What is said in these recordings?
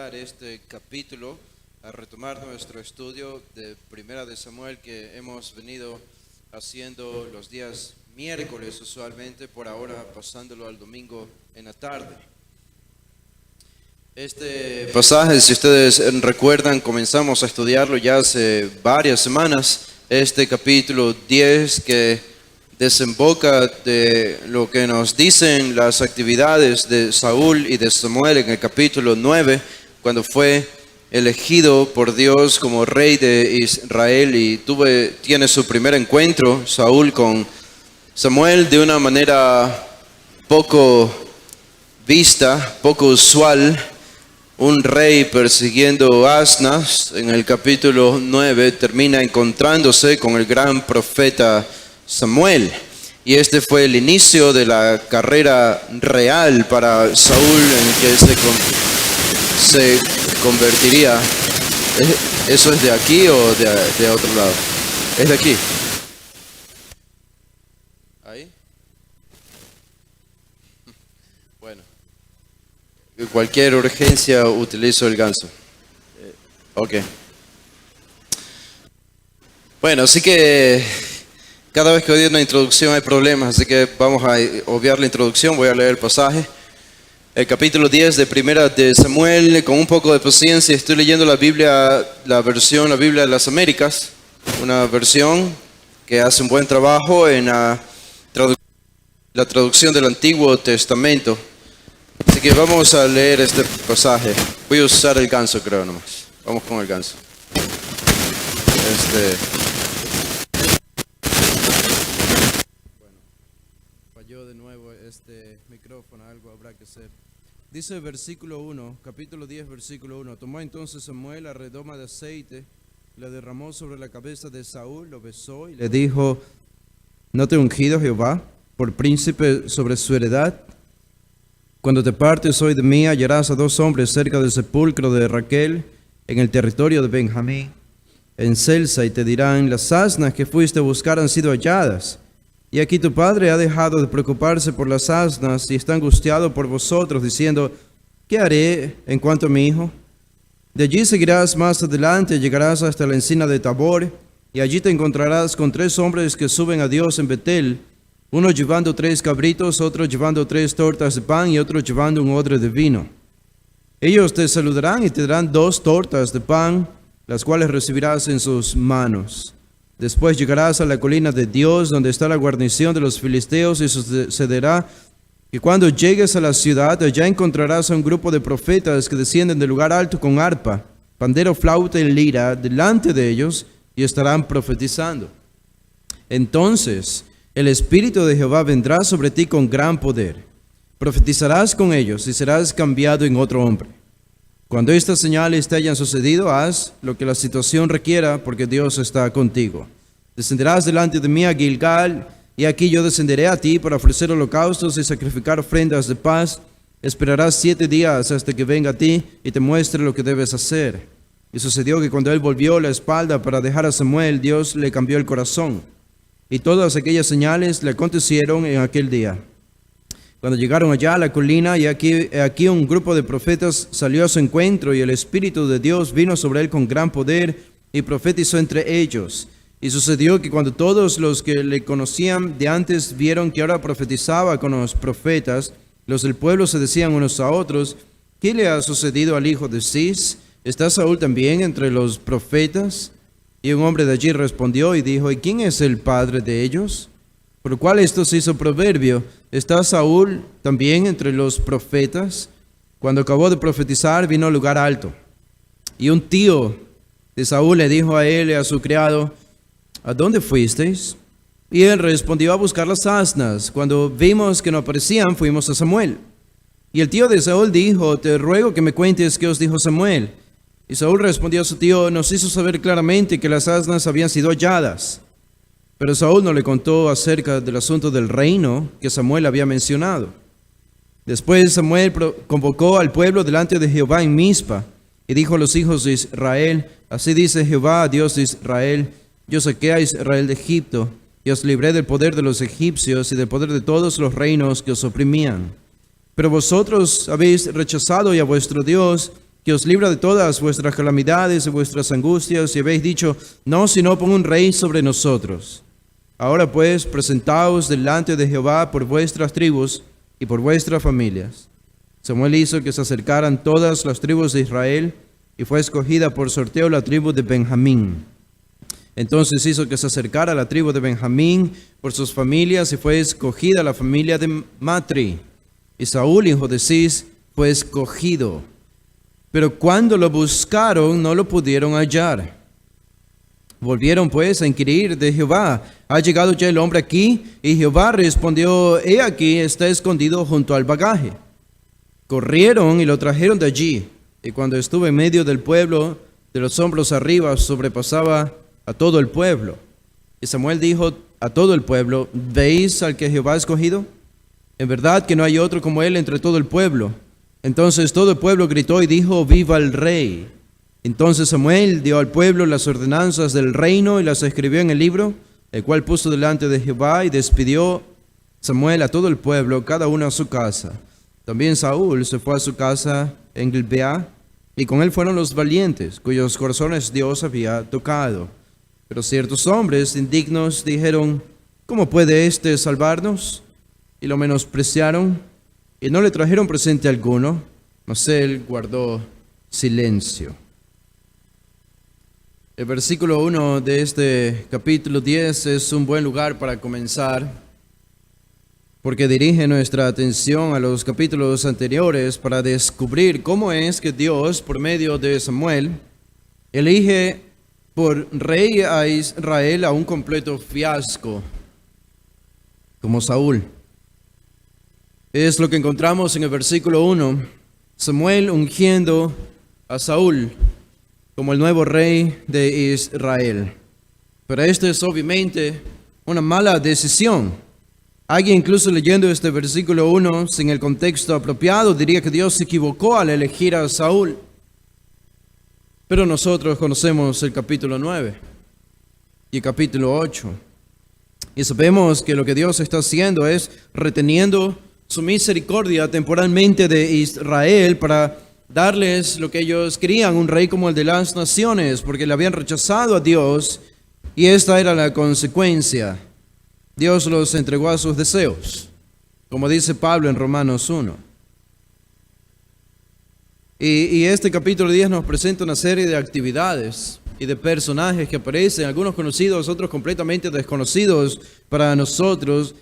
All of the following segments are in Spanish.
iniciar este capítulo, a retomar nuestro estudio de Primera de Samuel que hemos venido haciendo los días miércoles usualmente, por ahora pasándolo al domingo en la tarde. Este pasaje, si ustedes recuerdan, comenzamos a estudiarlo ya hace varias semanas, este capítulo 10 que desemboca de lo que nos dicen las actividades de Saúl y de Samuel en el capítulo 9, cuando fue elegido por Dios como rey de Israel y tiene su primer encuentro, Saúl, con Samuel de una manera poco vista, poco usual. Un rey persiguiendo asnas, en el capítulo 9 termina encontrándose con el gran profeta Samuel, y este fue el inicio de la carrera real para Saúl, en que se convertiría. ¿Eso es de aquí o de otro lado? Es de aquí. ¿Ahí? Bueno, cualquier urgencia utilizo el ganso. Ok. Bueno, así que cada vez que doy una introducción hay problemas, así que vamos a obviar la introducción. Voy a leer el pasaje. El capítulo 10 de Primera de Samuel, con un poco de paciencia. Estoy leyendo la Biblia, la Biblia de las Américas, una versión que hace un buen trabajo en la traducción del Antiguo Testamento. Así que vamos a leer este pasaje. Voy a usar el ganso, creo, nomás. Vamos con el ganso. Falló de nuevo este micrófono, algo habrá que hacer. Dice el versículo 1, capítulo 10, versículo 1. Tomó entonces Samuel la redoma de aceite, la derramó sobre la cabeza de Saúl, lo besó y le dijo: ¿No te he ungido Jehová por príncipe sobre su heredad? Cuando te partes hoy de mí, hallarás a dos hombres cerca del sepulcro de Raquel, en el territorio de Benjamín, en Selsa, y te dirán: las asnas que fuiste a buscar han sido halladas. Y aquí tu padre ha dejado de preocuparse por las asnas y está angustiado por vosotros, diciendo: ¿qué haré en cuanto a mi hijo? De allí seguirás más adelante, llegarás hasta la encina de Tabor, y allí te encontrarás con 3 hombres que suben a Dios en Betel, uno llevando 3 cabritos, otro llevando 3 tortas de pan y otro llevando un odre de vino. Ellos te saludarán y te darán 2 tortas de pan, las cuales recibirás en sus manos. Después llegarás a la colina de Dios, donde está la guarnición de los filisteos, y sucederá que cuando llegues a la ciudad, allá encontrarás a un grupo de profetas que descienden del lugar alto con arpa, pandero, flauta y lira delante de ellos, y estarán profetizando. Entonces el Espíritu de Jehová vendrá sobre ti con gran poder. Profetizarás con ellos y serás cambiado en otro hombre. Cuando estas señales te hayan sucedido, haz lo que la situación requiera, porque Dios está contigo. Descenderás delante de mí a Gilgal, y aquí yo descenderé a ti para ofrecer holocaustos y sacrificar ofrendas de paz. Esperarás 7 días hasta que venga a ti y te muestre lo que debes hacer. Y sucedió que cuando él volvió la espalda para dejar a Samuel, Dios le cambió el corazón. Y todas aquellas señales le acontecieron en aquel día. Cuando llegaron allá a la colina, y aquí un grupo de profetas salió a su encuentro, y el Espíritu de Dios vino sobre él con gran poder, y profetizó entre ellos. Y sucedió que cuando todos los que le conocían de antes vieron que ahora profetizaba con los profetas, los del pueblo se decían unos a otros: ¿qué le ha sucedido al hijo de Cis? ¿Está Saúl también entre los profetas? Y un hombre de allí respondió y dijo: ¿y quién es el padre de ellos? Por lo cual esto se hizo proverbio: ¿está Saúl también entre los profetas? Cuando acabó de profetizar, vino al lugar alto. Y un tío de Saúl le dijo a él y a su criado: ¿a dónde fuisteis? Y él respondió: a buscar las asnas. Cuando vimos que no aparecían, fuimos a Samuel. Y el tío de Saúl dijo: te ruego que me cuentes qué os dijo Samuel. Y Saúl respondió a su tío: nos hizo saber claramente que las asnas habían sido halladas. Pero Saúl no le contó acerca del asunto del reino que Samuel había mencionado. Después Samuel convocó al pueblo delante de Jehová en Mizpa, y dijo a los hijos de Israel: así dice Jehová, Dios de Israel: yo saqué a Israel de Egipto, y os libré del poder de los egipcios y del poder de todos los reinos que os oprimían. Pero vosotros habéis rechazado a vuestro Dios, que os libra de todas vuestras calamidades y vuestras angustias, y habéis dicho, no, sino pon un rey sobre nosotros. Ahora pues, presentaos delante de Jehová por vuestras tribus y por vuestras familias. Samuel hizo que se acercaran todas las tribus de Israel, y fue escogida por sorteo la tribu de Benjamín. Entonces hizo que se acercara la tribu de Benjamín por sus familias, y fue escogida la familia de Matri. Y Saúl, hijo de Cis, fue escogido. Pero cuando lo buscaron, no lo pudieron hallar. Volvieron pues a inquirir de Jehová, ¿ha llegado ya el hombre aquí? Y Jehová respondió, he aquí, está escondido junto al bagaje. Corrieron y lo trajeron de allí, y cuando estuvo en medio del pueblo, de los hombros arriba, sobrepasaba a todo el pueblo. Y Samuel dijo a todo el pueblo, ¿veis al que Jehová ha escogido? En verdad que no hay otro como él entre todo el pueblo. Entonces todo el pueblo gritó y dijo, ¡viva el rey! Entonces Samuel dio al pueblo las ordenanzas del reino y las escribió en el libro, el cual puso delante de Jehová, y despidió Samuel a todo el pueblo, cada uno a su casa. También Saúl se fue a su casa en Gilbeá, y con él fueron los valientes, cuyos corazones Dios había tocado. Pero ciertos hombres indignos dijeron, ¿cómo puede éste salvarnos? Y lo menospreciaron, y no le trajeron presente alguno, mas él guardó silencio. El versículo 1 de este capítulo 10 es un buen lugar para comenzar, porque dirige nuestra atención a los capítulos anteriores para descubrir cómo es que Dios, por medio de Samuel, elige por rey a Israel a un completo fiasco, como Saúl. Es lo que encontramos en el versículo 1, Samuel ungiendo a Saúl como el nuevo rey de Israel. Pero esto es obviamente una mala decisión. Alguien incluso leyendo este versículo 1 sin el contexto apropiado diría que Dios se equivocó al elegir a Saúl. Pero nosotros conocemos el capítulo 9 y el capítulo 8. Y sabemos que lo que Dios está haciendo es reteniendo su misericordia temporalmente de Israel para darles lo que ellos querían, un rey como el de las naciones, porque le habían rechazado a Dios y esta era la consecuencia. Dios los entregó a sus deseos, como dice Pablo en Romanos 1. Y este capítulo 10 nos presenta una serie de actividades y de personajes que aparecen, algunos conocidos, otros completamente desconocidos para nosotros.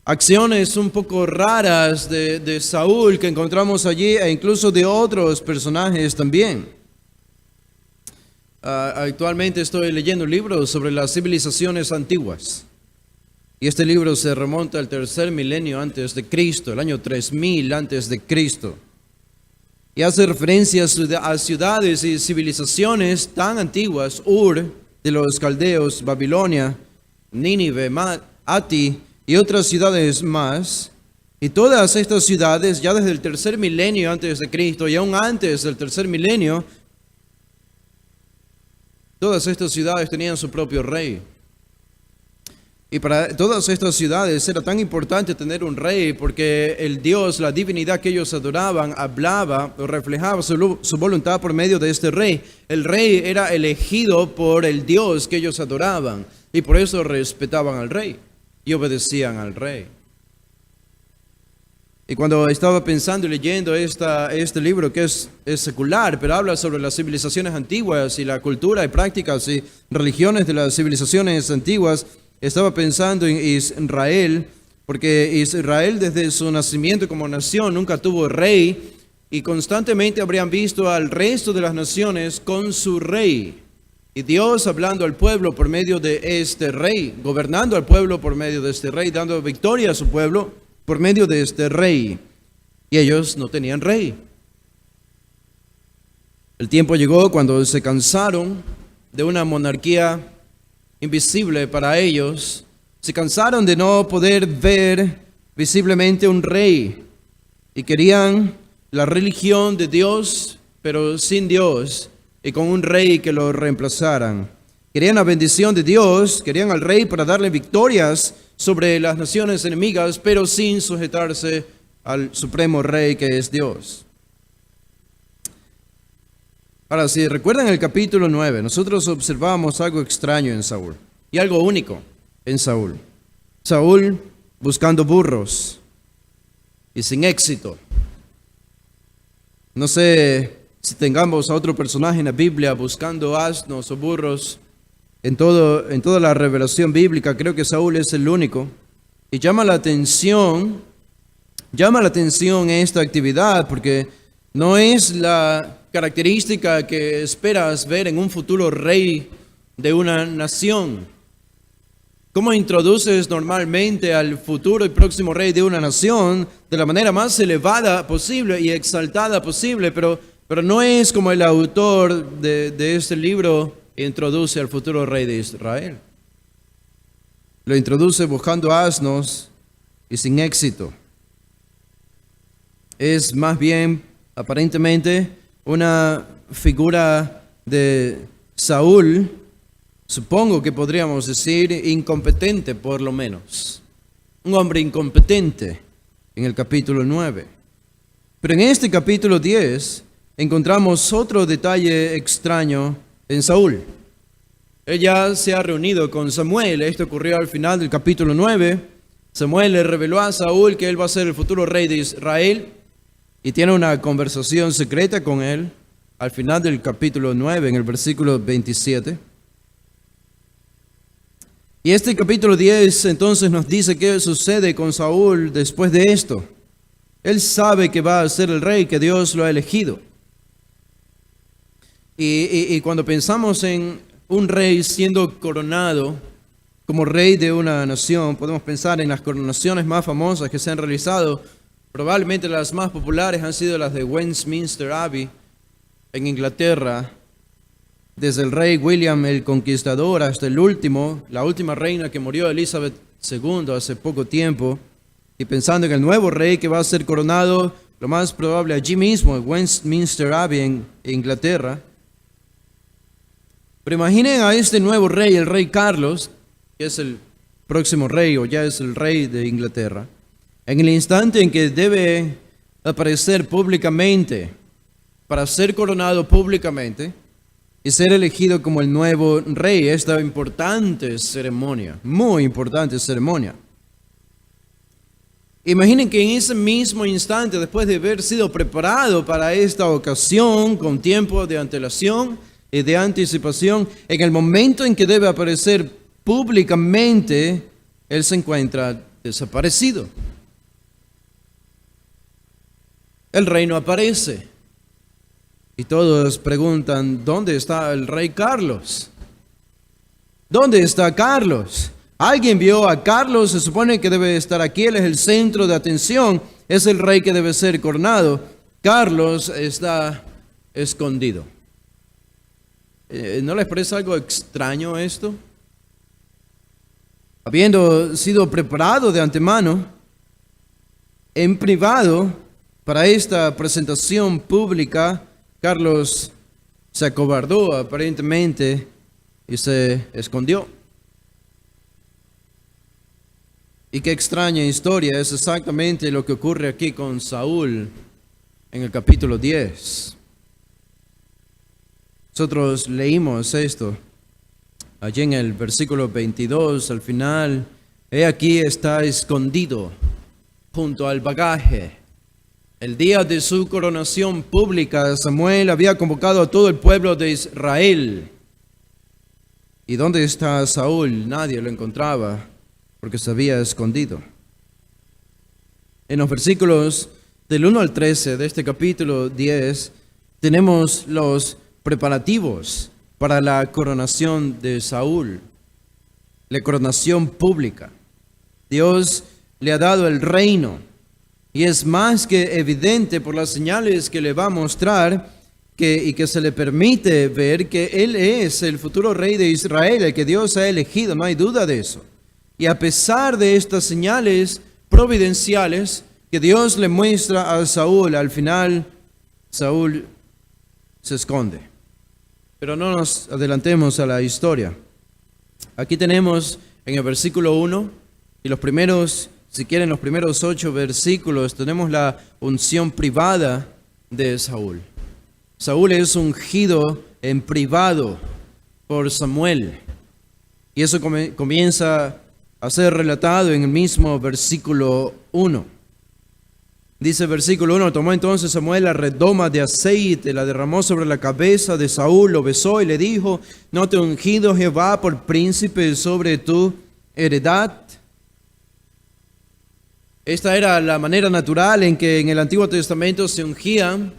Acciones un poco raras de Saúl que encontramos allí e incluso de otros personajes también. Actualmente estoy leyendo un libro sobre las civilizaciones antiguas. Y este libro se remonta al tercer milenio antes de Cristo, el año 3000 antes de Cristo. Y hace referencia a ciudades y civilizaciones tan antiguas, Ur de los caldeos, Babilonia, Nínive, Ati y otras ciudades más. Y todas estas ciudades, ya desde el tercer milenio antes de Cristo y aún antes del tercer milenio, todas estas ciudades tenían su propio rey. Y para todas estas ciudades era tan importante tener un rey porque el Dios, la divinidad que ellos adoraban, hablaba o reflejaba su voluntad por medio de este rey. El rey era elegido por el Dios que ellos adoraban y por eso respetaban al rey y obedecían al rey. Y cuando estaba pensando y leyendo este libro que es secular, pero habla sobre las civilizaciones antiguas y la cultura y prácticas y religiones de las civilizaciones antiguas, estaba pensando en Israel, porque Israel desde su nacimiento como nación nunca tuvo rey y constantemente habrían visto al resto de las naciones con su rey. Y Dios hablando al pueblo por medio de este rey, gobernando al pueblo por medio de este rey, dando victoria a su pueblo por medio de este rey. Y ellos no tenían rey. El tiempo llegó cuando se cansaron de una monarquía invisible para ellos. Se cansaron de no poder ver visiblemente un rey y querían la religión de Dios, pero sin Dios y con un rey que lo reemplazaran. Querían la bendición de Dios, querían al rey para darle victorias sobre las naciones enemigas, pero sin sujetarse al supremo rey que es Dios. Ahora, si recuerdan el capítulo 9, nosotros observamos algo extraño en Saúl y algo único en Saúl. Saúl buscando burros y sin éxito. No sé si tengamos a otro personaje en la Biblia buscando asnos o burros. En toda la revelación bíblica, creo que Saúl es el único. Y llama la atención esta actividad porque no es la característica que esperas ver en un futuro rey de una nación. ¿Cómo introduces normalmente al futuro y próximo rey de una nación de la manera más elevada posible y exaltada posible? Pero no es como el autor de este libro introduce al futuro rey de Israel. Lo introduce buscando asnos y sin éxito. Es más bien, aparentemente, una figura de Saúl, supongo que podríamos decir incompetente por lo menos. Un hombre incompetente en el capítulo 9. Pero en este capítulo 10 encontramos otro detalle extraño en Saúl. Él ya se ha reunido con Samuel. Esto ocurrió al final del capítulo 9. Samuel le reveló a Saúl que él va a ser el futuro rey de Israel y tiene una conversación secreta con él al final del capítulo 9, en el versículo 27. Y este capítulo 10 entonces nos dice qué sucede con Saúl después de esto. Él sabe que va a ser el rey, que Dios lo ha elegido. Y cuando pensamos en un rey siendo coronado como rey de una nación, podemos pensar en las coronaciones más famosas que se han realizado. Probablemente las más populares han sido las de Westminster Abbey en Inglaterra, desde el rey William el Conquistador hasta la última reina que murió, Elizabeth II, hace poco tiempo, y pensando en el nuevo rey que va a ser coronado, lo más probable allí mismo, en Westminster Abbey en Inglaterra. Pero imaginen a este nuevo rey, el rey Carlos, que es el próximo rey o ya es el rey de Inglaterra, en el instante en que debe aparecer públicamente para ser coronado públicamente y ser elegido como el nuevo rey, esta importante ceremonia, muy importante ceremonia. Imaginen que en ese mismo instante, después de haber sido preparado para esta ocasión con tiempo de antelación y de anticipación, en el momento en que debe aparecer públicamente, él se encuentra desaparecido. El rey no aparece. Y todos preguntan, ¿dónde está el rey Carlos? ¿Dónde está Carlos? ¿Alguien vio a Carlos? Se supone que debe estar aquí, él es el centro de atención, es el rey que debe ser coronado. Carlos está escondido. ¿No les parece algo extraño esto? Habiendo sido preparado de antemano, en privado, para esta presentación pública, Carlos se acobardó aparentemente y se escondió. Y qué extraña historia, es exactamente lo que ocurre aquí con Saúl en el capítulo 10. Nosotros leímos esto allí en el versículo 22, al final. He aquí está escondido junto al bagaje. El día de su coronación pública, Samuel había convocado a todo el pueblo de Israel. ¿Y dónde está Saúl? Nadie lo encontraba porque se había escondido. En los versículos del 1 al 13 de este capítulo 10 tenemos los preparativos para la coronación de Saúl, la coronación pública. Dios le ha dado el reino y es más que evidente por las señales que le va a mostrar y que se le permite ver que Él es el futuro rey de Israel, el que Dios ha elegido, no hay duda de eso. Y a pesar de estas señales providenciales que Dios le muestra a Saúl, al final Saúl se esconde. Pero no nos adelantemos a la historia. Aquí tenemos en el versículo 1 y los primeros 8 versículos, tenemos la unción privada de Saúl. Saúl es ungido en privado por Samuel. Y eso comienza a ser relatado en el mismo versículo 1. Dice el versículo 1, tomó entonces Samuel la redoma de aceite, la derramó sobre la cabeza de Saúl, lo besó y le dijo, ¿no te ha ungido Jehová por príncipe sobre tu heredad? Esta era la manera natural en que en el Antiguo Testamento se ungían,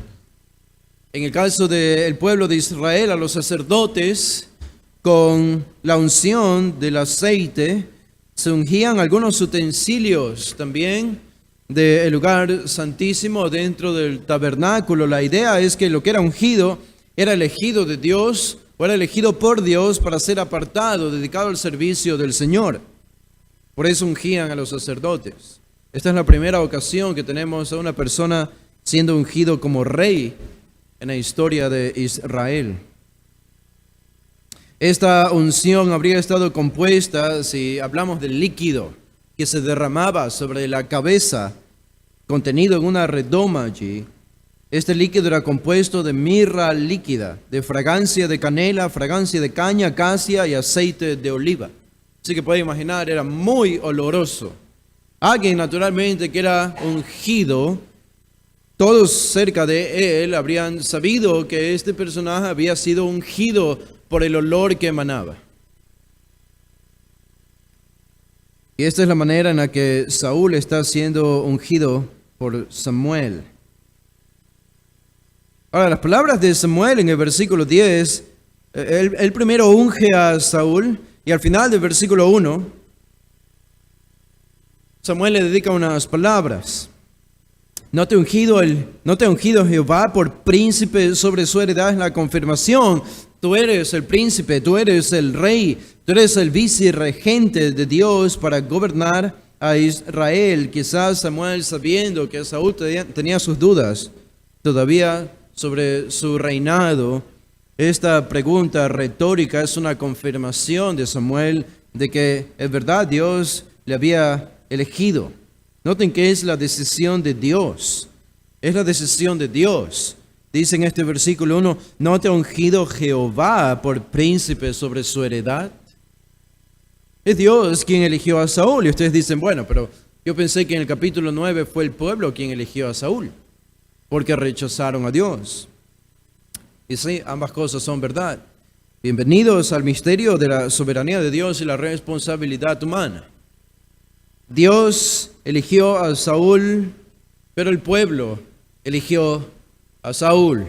en el caso del pueblo de Israel, a los sacerdotes, con la unción del aceite, se ungían algunos utensilios también del lugar santísimo dentro del tabernáculo. La idea es que lo que era ungido era elegido de Dios o era elegido por Dios para ser apartado, dedicado al servicio del Señor. Por eso ungían a los sacerdotes. Esta es la primera ocasión que tenemos a una persona siendo ungido como rey en la historia de Israel. Esta unción habría estado compuesta, si hablamos del líquido que se derramaba sobre la cabeza, contenido en una redoma allí. Este líquido era compuesto de mirra líquida, de fragancia de canela, fragancia de caña, acacia y aceite de oliva. Así que puede imaginar, era muy oloroso. Alguien naturalmente que era ungido, todos cerca de él habrían sabido que este personaje había sido ungido por el olor que emanaba. Y esta es la manera en la que Saúl está siendo ungido por Samuel. Ahora, las palabras de Samuel en el versículo 10, él primero unge a Saúl y al final del versículo 1, Samuel le dedica unas palabras. ¿No te ha ungido Jehová por príncipe sobre su heredad? En la confirmación. Tú eres el príncipe, tú eres el rey, tú eres el vicerregente de Dios para gobernar a Israel. Quizás Samuel, sabiendo que Saúl tenía sus dudas todavía sobre su reinado, esta pregunta retórica es una confirmación de Samuel de que es verdad, Dios le había elegido. Noten que es la decisión de Dios. Es la decisión de Dios. Dice en este versículo 1, ¿no te ha ungido Jehová por príncipe sobre su heredad? Es Dios quien eligió a Saúl. Y ustedes dicen, bueno, pero yo pensé que en el capítulo 9 fue el pueblo quien eligió a Saúl, porque rechazaron a Dios. Y sí, ambas cosas son verdad. Bienvenidos al misterio de la soberanía de Dios y la responsabilidad humana. Dios eligió a Saúl, pero el pueblo eligió a Saúl.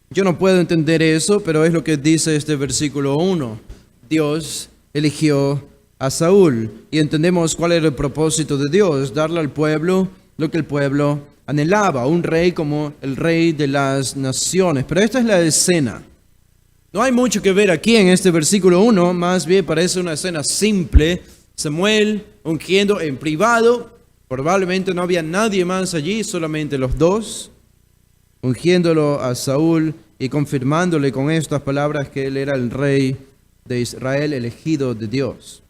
Yo no puedo entender eso, pero es lo que dice este versículo 1. Dios eligió a Saúl y entendemos cuál era el propósito de Dios, darle al pueblo lo que el pueblo anhelaba, un rey como el rey de las naciones. Pero esta es la escena. No hay mucho que ver aquí en este versículo 1, más bien parece una escena simple. Samuel ungiendo en privado, probablemente no había nadie más allí, solamente los dos, ungiéndolo a Saúl y confirmándole con estas palabras que él era el rey de Israel, elegido de Dios.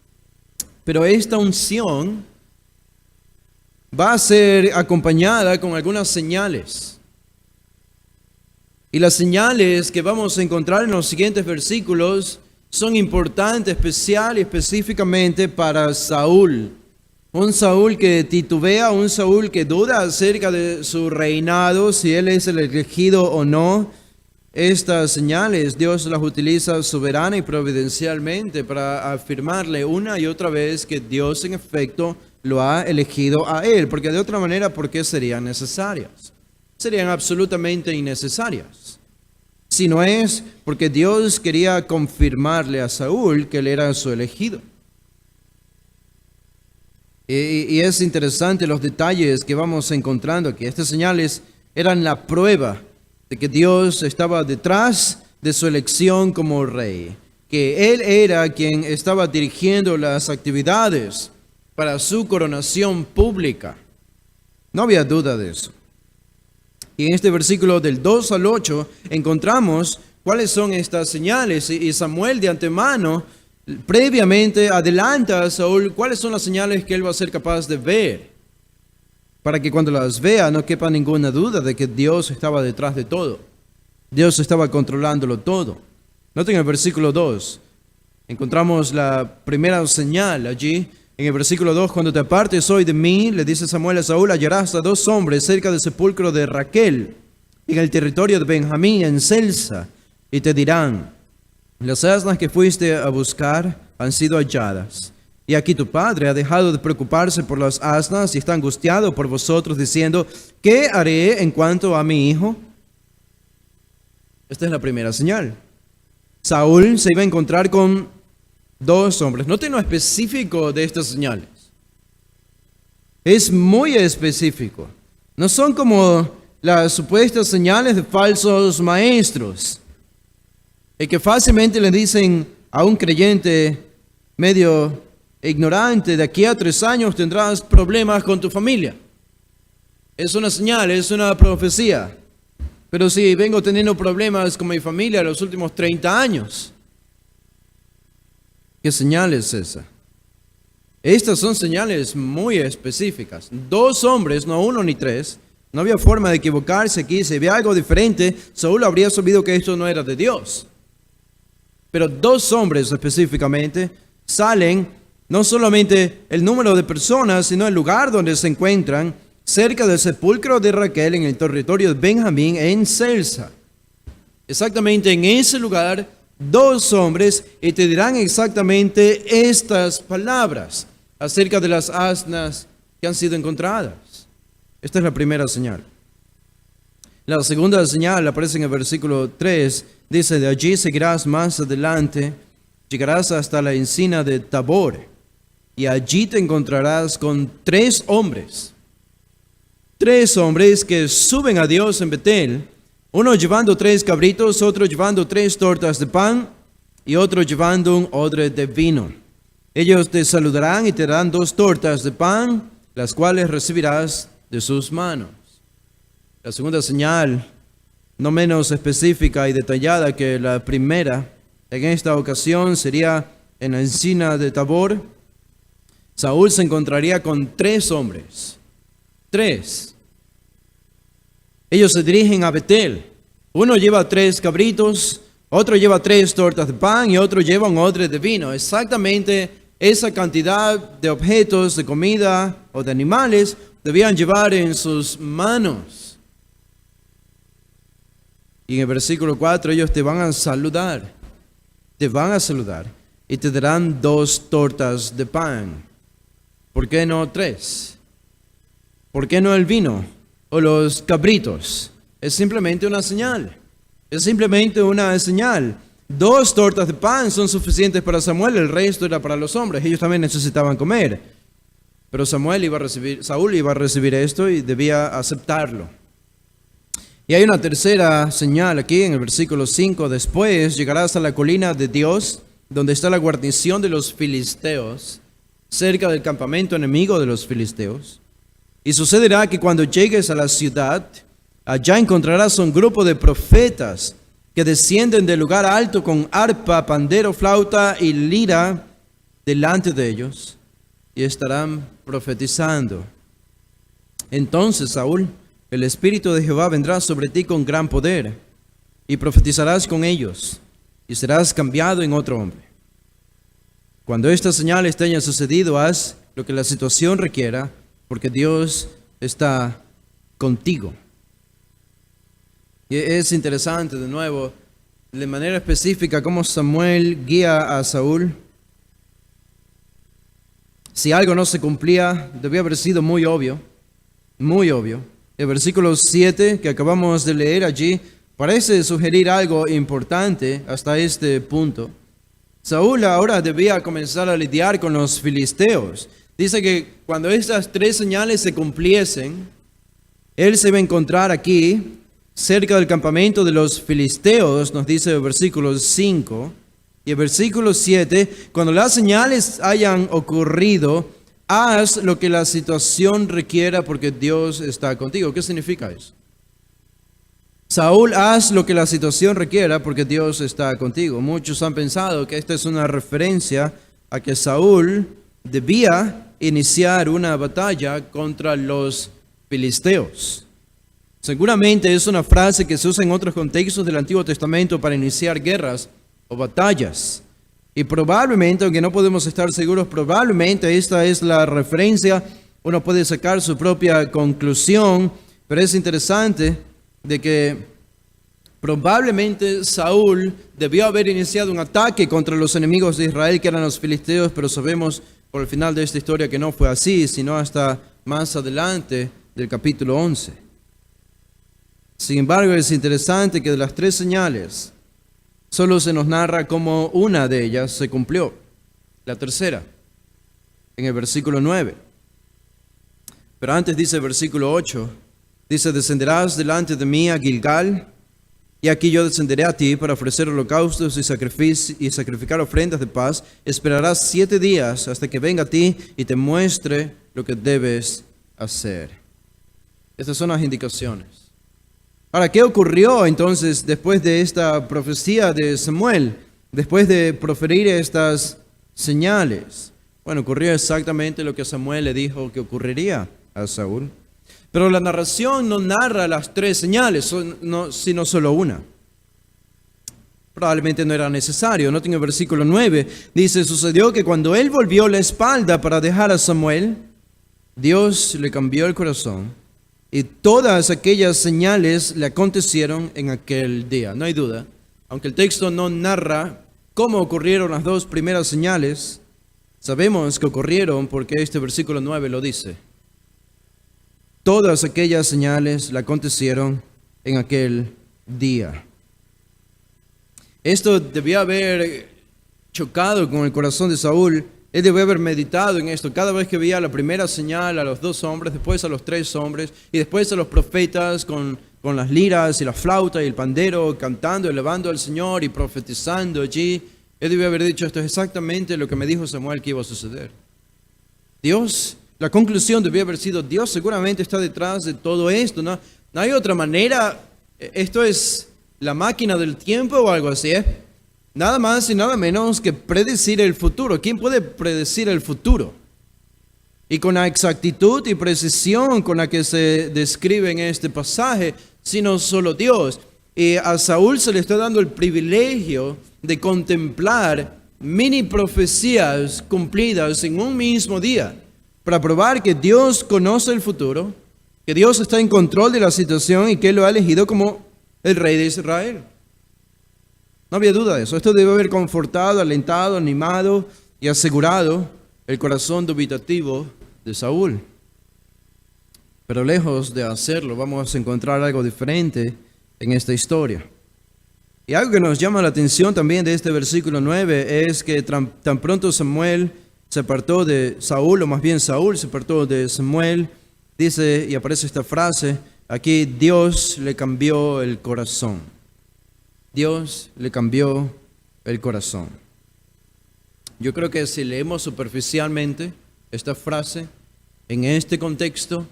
Pero esta unción va a ser acompañada con algunas señales. Y las señales que vamos a encontrar en los siguientes versículos son importantes, especial y específicamente para Saúl. Un Saúl que titubea, un Saúl que duda acerca de su reinado, si él es el elegido o no. Estas señales Dios las utiliza soberana y providencialmente para afirmarle una y otra vez que Dios en efecto lo ha elegido a él. Porque de otra manera, ¿por qué serían necesarias? Serían absolutamente innecesarias. Si no es porque Dios quería confirmarle a Saúl que él era su elegido. Y es interesante los detalles que vamos encontrando aquí. Estas señales eran la prueba de que Dios estaba detrás de su elección como rey, que Él era quien estaba dirigiendo las actividades para su coronación pública. No había duda de eso. Y en este versículo del 2 al 8 encontramos cuáles son estas señales. Y Samuel de antemano, previamente adelanta a Saúl cuáles son las señales que él va a ser capaz de ver, para que cuando las vea no quepa ninguna duda de que Dios estaba detrás de todo. Dios estaba controlándolo todo. Noten el versículo 2. Encontramos la primera señal allí. En el versículo 2, cuando te apartes hoy de mí, le dice Samuel a Saúl, hallarás a 2 hombres cerca del sepulcro de Raquel, en el territorio de Benjamín, en Celsa, y te dirán, las asnas que fuiste a buscar han sido halladas. Y aquí tu padre ha dejado de preocuparse por las asnas y está angustiado por vosotros, diciendo, ¿qué haré en cuanto a mi hijo? Esta es la primera señal. Saúl se iba a encontrar con 2 hombres. Noten lo específico de estas señales. Es muy específico. No son como las supuestas señales de falsos maestros, que fácilmente le dicen a un creyente medio ignorante, de aquí a 3 años tendrás problemas con tu familia. Es una señal, es una profecía. Pero si vengo teniendo problemas con mi familia los últimos 30 años, ¿qué señal es esa? Estas son señales muy específicas. 2 hombres, no 1 ni 3. No había forma de equivocarse aquí. Si había algo diferente, Saúl habría sabido que esto no era de Dios. Pero 2 hombres específicamente salen, no solamente el número de personas, sino el lugar donde se encuentran, cerca del sepulcro de Raquel, en el territorio de Benjamín, en Celsa. Exactamente en ese lugar, 2 hombres, y te dirán exactamente estas palabras acerca de las asnas que han sido encontradas. Esta es la primera señal. La segunda señal aparece en el versículo 3. Dice, de allí seguirás más adelante, llegarás hasta la encina de Tabor, y allí te encontrarás con 3 hombres. 3 hombres que suben a Dios en Betel, uno llevando 3 cabritos, otro llevando 3 tortas de pan y otro llevando un odre de vino. Ellos te saludarán y te darán 2 tortas de pan, las cuales recibirás de sus manos. La segunda señal, no menos específica y detallada que la primera, en esta ocasión sería en la encina de Tabor. Saúl se encontraría con 3 hombres. 3. Ellos se dirigen a Betel. Uno lleva 3 cabritos, otro lleva 3 tortas de pan y otro lleva un odre de vino. Exactamente esa cantidad de objetos de comida o de animales debían llevar en sus manos. Y en el versículo 4 ellos te van a saludar. Te van a saludar y te darán 2 tortas de pan. ¿Por qué no 3? ¿Por qué no el vino o los cabritos? Es simplemente una señal. Es simplemente una señal. 2 tortas de pan son suficientes para Samuel, el resto era para los hombres. Ellos también necesitaban comer. Pero Saúl iba a recibir esto y debía aceptarlo. Y hay una tercera señal aquí en el versículo 5. Después llegarás a la colina de Dios, donde está la guarnición de los filisteos, cerca del campamento enemigo de los filisteos. Y sucederá que cuando llegues a la ciudad, allá encontrarás un grupo de profetas que descienden del lugar alto con arpa, pandero, flauta y lira delante de ellos, y estarán profetizando. Entonces, Saúl, el Espíritu de Jehová vendrá sobre ti con gran poder, y profetizarás con ellos, y serás cambiado en otro hombre. Cuando estas señales te hayan sucedido, haz lo que la situación requiera, porque Dios está contigo. Y es interesante, de nuevo, de manera específica, cómo Samuel guía a Saúl. Si algo no se cumplía, debía haber sido muy obvio, muy obvio. El versículo 7 que acabamos de leer allí parece sugerir algo importante hasta este punto. Saúl ahora debía comenzar a lidiar con los filisteos. Dice que cuando estas 3 señales se cumpliesen, él se iba a encontrar aquí, cerca del campamento de los filisteos, nos dice el versículo 5. Y el versículo 7, cuando las señales hayan ocurrido, haz lo que la situación requiera porque Dios está contigo. ¿Qué significa eso? Saúl, haz lo que la situación requiera porque Dios está contigo. Muchos han pensado que esta es una referencia a que Saúl debía iniciar una batalla contra los filisteos. Seguramente es una frase que se usa en otros contextos del Antiguo Testamento para iniciar guerras o batallas. Y probablemente, aunque no podemos estar seguros, probablemente esta es la referencia. Uno puede sacar su propia conclusión, pero es interesante de que probablemente Saúl debió haber iniciado un ataque contra los enemigos de Israel, que eran los filisteos, pero sabemos por el final de esta historia que no fue así, sino hasta más adelante del capítulo 11. Sin embargo, es interesante que de las 3 señales, solo se nos narra cómo una de ellas se cumplió, la tercera, en el versículo 9. Pero antes dice el versículo 8, dice: descenderás delante de mí a Gilgal, y aquí yo descenderé a ti para ofrecer holocaustos y sacrificar ofrendas de paz. Esperarás 7 días hasta que venga a ti y te muestre lo que debes hacer. Estas son las indicaciones. Ahora, ¿qué ocurrió entonces después de esta profecía de Samuel? Después de proferir estas señales. Bueno, ocurrió exactamente lo que Samuel le dijo que ocurriría a Saúl. Pero la narración no narra las 3 señales, sino solo una. Probablemente no era necesario. Noten el versículo 9. Dice: sucedió que cuando él volvió la espalda para dejar a Samuel, Dios le cambió el corazón. Y todas aquellas señales le acontecieron en aquel día. No hay duda. Aunque el texto no narra cómo ocurrieron las 2 primeras señales, sabemos que ocurrieron porque este versículo 9 lo dice. Todas aquellas señales le acontecieron en aquel día. Esto debió haber chocado con el corazón de Saúl. Él debió haber meditado en esto. Cada vez que veía la primera señal a los 2 hombres, después a los 3 hombres, y después a los profetas con las liras y la flauta y el pandero, cantando, elevando al Señor y profetizando allí, él debió haber dicho: esto es exactamente lo que me dijo Samuel que iba a suceder. Dios, la conclusión debió haber sido: Dios seguramente está detrás de todo esto. No hay otra manera. Esto es la máquina del tiempo o algo así, ¿eh? Nada más y nada menos que predecir el futuro. ¿Quién puede predecir el futuro? Y con la exactitud y precisión con la que se describe en este pasaje, sino solo Dios. Y a Saúl se le está dando el privilegio de contemplar mini profecías cumplidas en un mismo día, para probar que Dios conoce el futuro, que Dios está en control de la situación y que Él lo ha elegido como el rey de Israel. No había duda de eso. Esto debe haber confortado, alentado, animado y asegurado el corazón dubitativo de Saúl. Pero lejos de hacerlo, vamos a encontrar algo diferente en esta historia. Y algo que nos llama la atención también de este versículo 9 es que tan pronto Samuel se apartó de Saúl, o más bien Saúl se apartó de Samuel, dice, y aparece esta frase, aquí: Dios le cambió el corazón. Dios le cambió el corazón. Yo creo que si leemos superficialmente esta frase, en este contexto,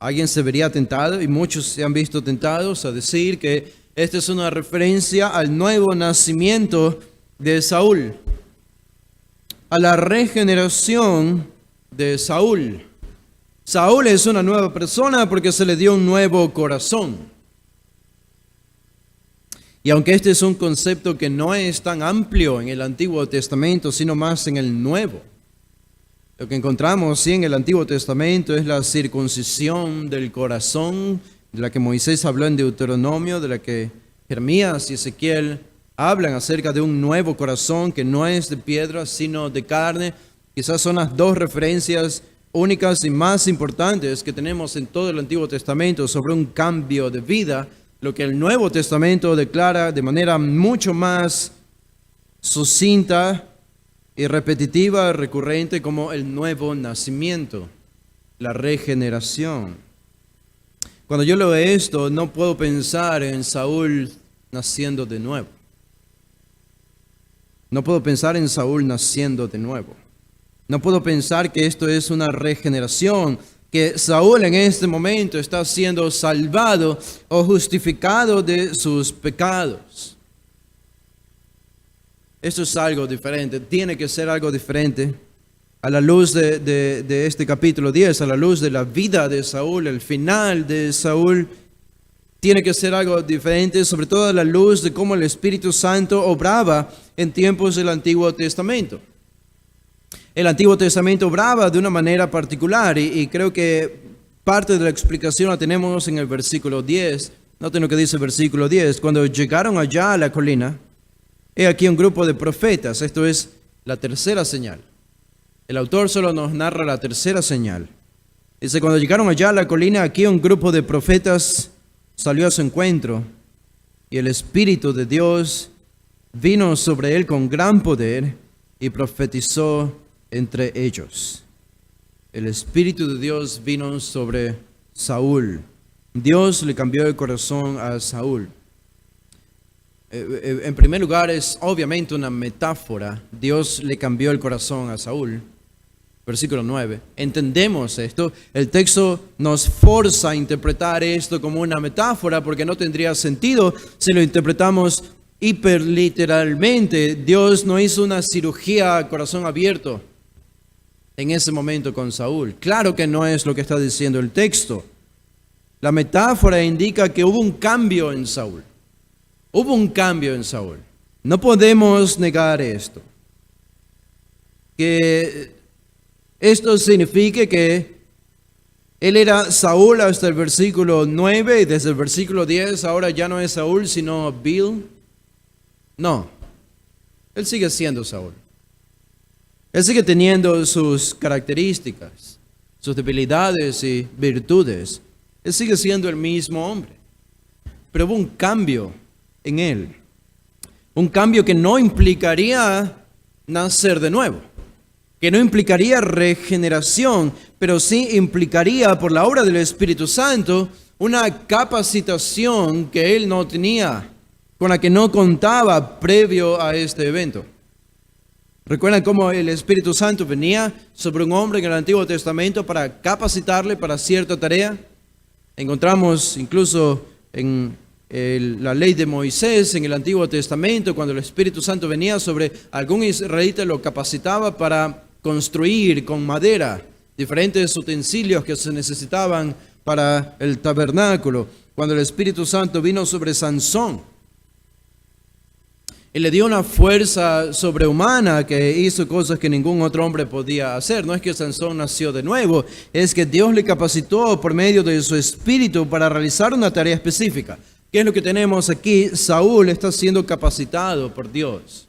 alguien se vería tentado, y muchos se han visto tentados a decir que esta es una referencia al nuevo nacimiento de Saúl, a la regeneración de Saúl. Saúl es una nueva persona porque se le dio un nuevo corazón. Y aunque este es un concepto que no es tan amplio en el Antiguo Testamento, sino más en el Nuevo, lo que encontramos sí en el Antiguo Testamento es la circuncisión del corazón, de la que Moisés habló en Deuteronomio, de la que Jeremías y Ezequiel hablan acerca de un nuevo corazón que no es de piedra, sino de carne. Quizás son las 2 referencias únicas y más importantes que tenemos en todo el Antiguo Testamento sobre un cambio de vida, lo que el Nuevo Testamento declara de manera mucho más sucinta y repetitiva, recurrente, como el nuevo nacimiento, la regeneración. Cuando yo leo esto, no puedo pensar en Saúl naciendo de nuevo. No puedo pensar en Saúl naciendo de nuevo. No puedo pensar que esto es una regeneración, que Saúl en este momento está siendo salvado o justificado de sus pecados. Esto es algo diferente, tiene que ser algo diferente a la luz de este capítulo 10, a la luz de la vida de Saúl, el final de Saúl. tiene que ser algo diferente, sobre todo a la luz de cómo el Espíritu Santo obraba en tiempos del Antiguo Testamento. El Antiguo Testamento obraba de una manera particular y creo que parte de la explicación la tenemos en el versículo 10. Noten lo que dice el versículo 10. Cuando llegaron allá a la colina, he aquí un grupo de profetas. Esto es la tercera señal. El autor solo nos narra la tercera señal. Dice, cuando llegaron allá a la colina, aquí un grupo de profetas salió a su encuentro y el Espíritu de Dios vino sobre él con gran poder y profetizó entre ellos. El Espíritu de Dios vino sobre Saúl. Dios le cambió el corazón a Saúl. En primer lugar, es obviamente una metáfora. Dios le cambió el corazón a Saúl. Versículo 9. Entendemos esto. El texto nos forza a interpretar esto como una metáfora porque no tendría sentido si lo interpretamos hiperliteralmente. Dios no hizo una cirugía a corazón abierto en ese momento con Saúl. Claro que no es lo que está diciendo el texto. La metáfora indica que hubo un cambio en Saúl. Hubo un cambio en Saúl. No podemos negar esto. Que esto significa que él era Saúl hasta el versículo 9 y desde el versículo 10 ahora ya no es Saúl sino Bill. No, él sigue siendo Saúl. Él sigue teniendo sus características, sus debilidades y virtudes. Él sigue siendo el mismo hombre. Pero hubo un cambio en él. Un cambio que no implicaría nacer de nuevo. Que no implicaría regeneración, pero sí implicaría por la obra del Espíritu Santo una capacitación que él no tenía, con la que no contaba previo a este evento. ¿Recuerdan cómo el Espíritu Santo venía sobre un hombre en el Antiguo Testamento para capacitarle para cierta tarea? Encontramos incluso en la ley de Moisés en el Antiguo Testamento, cuando el Espíritu Santo venía sobre algún israelita, lo capacitaba para construir con madera diferentes utensilios que se necesitaban para el tabernáculo. Cuando el Espíritu Santo vino sobre Sansón, y le dio una fuerza sobrehumana que hizo cosas que ningún otro hombre podía hacer. No es que Sansón nació de nuevo, es que Dios le capacitó por medio de su espíritu para realizar una tarea específica. ¿Qué es lo que tenemos aquí? Saúl está siendo capacitado por Dios.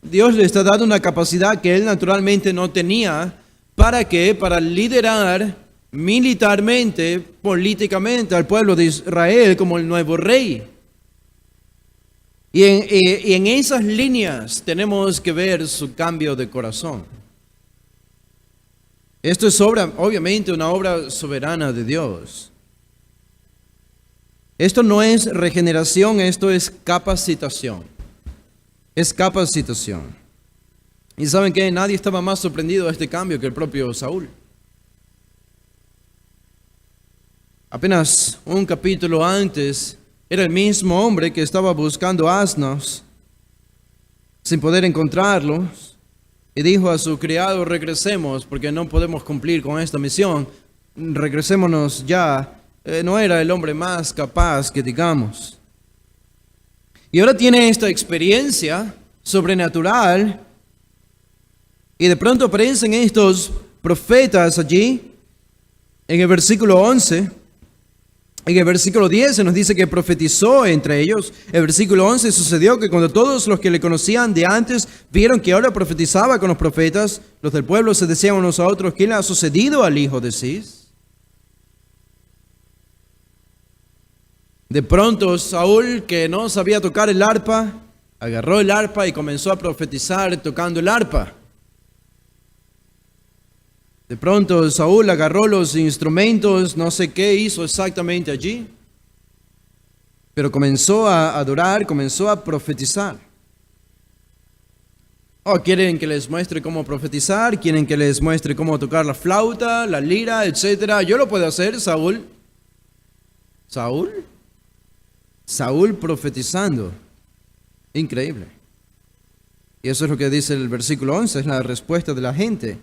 Dios le está dando una capacidad que él naturalmente no tenía. ¿Para qué? Para liderar militarmente, políticamente al pueblo de Israel como el nuevo rey. Y en esas líneas tenemos que ver su cambio de corazón. Esto es obviamente una obra soberana de Dios. Esto no es regeneración, esto es capacitación. Es capacitación. Y ¿saben qué? Nadie estaba más sorprendido de este cambio que el propio Saúl. Apenas un capítulo antes, era el mismo hombre que estaba buscando asnos sin poder encontrarlos y dijo a su criado, regresemos porque no podemos cumplir con esta misión, regresémonos ya. No era el hombre más capaz que digamos. Y ahora tiene esta experiencia sobrenatural y de pronto aparecen estos profetas allí en el versículo 11. En el versículo 10 se nos dice que profetizó entre ellos. El versículo 11 sucedió que cuando todos los que le conocían de antes vieron que ahora profetizaba con los profetas, los del pueblo se decían unos a otros, ¿qué le ha sucedido al hijo de Cis? De pronto Saúl, que no sabía tocar el arpa, agarró el arpa y comenzó a profetizar tocando el arpa. De pronto Saúl agarró los instrumentos, no sé qué hizo exactamente allí, pero comenzó a adorar, comenzó a profetizar. ¿Quieren que les muestre cómo profetizar? ¿Quieren que les muestre cómo tocar la flauta, la lira, etcétera? Yo lo puedo hacer, Saúl. Saúl profetizando. Increíble. Y eso es lo que dice el versículo 11, es la respuesta de la gente.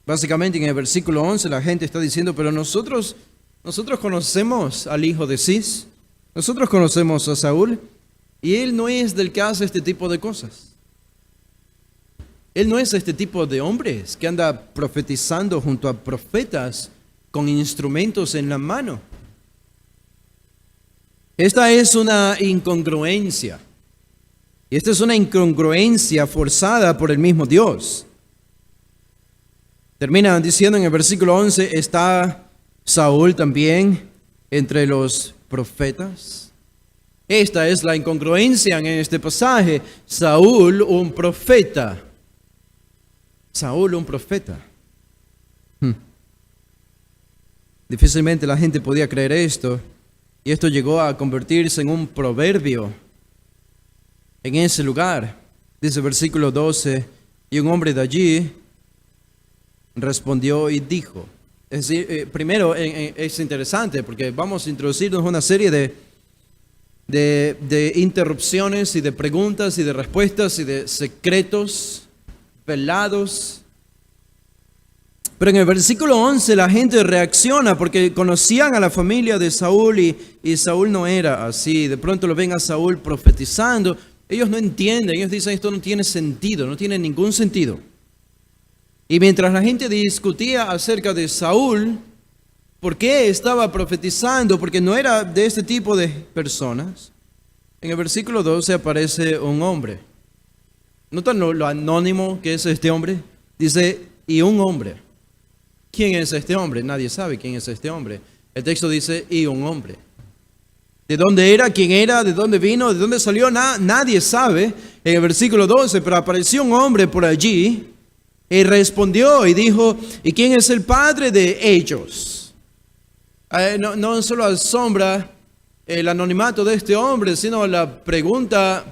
Básicamente en el versículo 11 la gente está diciendo, pero nosotros conocemos al hijo de Cis. Nosotros conocemos a Saúl y él no es del que hace este tipo de cosas. Él no es este tipo de hombres que anda profetizando junto a profetas con instrumentos en la mano. Esta es una incongruencia. Y esta es una incongruencia forzada por el mismo Dios. Termina diciendo en el versículo 11, ¿está Saúl también entre los profetas? Esta es la incongruencia en este pasaje. Saúl, un profeta. Saúl, un profeta. Difícilmente la gente podía creer esto. Y esto llegó a convertirse en un proverbio en ese lugar. Dice el versículo 12, y un hombre de allí respondió y dijo. Es decir, primero es interesante porque vamos a introducirnos una serie de interrupciones y de preguntas y de respuestas y de secretos velados. Pero en el versículo 11 la gente reacciona porque conocían a la familia de Saúl y Saúl no era así. De pronto lo ven a Saúl profetizando. Ellos no entienden, ellos dicen esto no tiene sentido, no tiene ningún sentido. Y mientras la gente discutía acerca de Saúl, ¿por qué estaba profetizando? Porque no era de este tipo de personas. En el versículo 12 aparece un hombre. ¿Notan lo anónimo que es este hombre? Dice, y un hombre. ¿Quién es este hombre? Nadie sabe quién es este hombre. El texto dice, y un hombre. ¿De dónde era? ¿Quién era? ¿De dónde vino? ¿De dónde salió? Nadie sabe. En el versículo 12, pero apareció un hombre por allí y respondió y dijo, ¿y quién es el padre de ellos? No solo asombra el anonimato de este hombre, sino la pregunta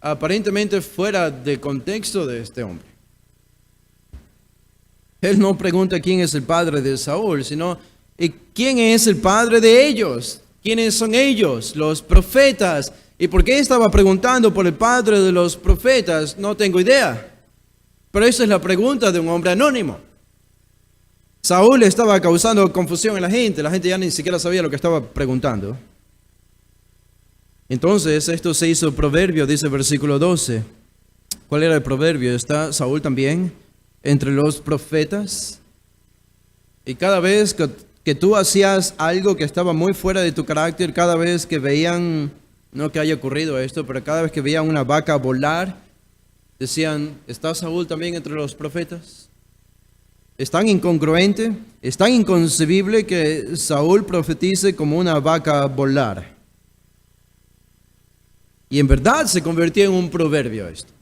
aparentemente fuera de contexto de este hombre. Él no pregunta quién es el padre de Saúl, sino ¿y quién es el padre de ellos? ¿Quiénes son ellos? Los profetas. ¿Y por qué estaba preguntando por el padre de los profetas? No tengo idea. Pero esa es la pregunta de un hombre anónimo. Saúl estaba causando confusión en la gente ya ni siquiera sabía lo que estaba preguntando. Entonces esto se hizo proverbio, dice el versículo 12. ¿Cuál era el proverbio? ¿Está Saúl también entre los profetas? Y cada vez que tú hacías algo que estaba muy fuera de tu carácter, cada vez que veían, no que haya ocurrido esto, pero cada vez que veían una vaca volar, decían, ¿está Saúl también entre los profetas? Es tan incongruente, es tan inconcebible que Saúl profetice como una vaca volar. Y en verdad se convirtió en un proverbio esto.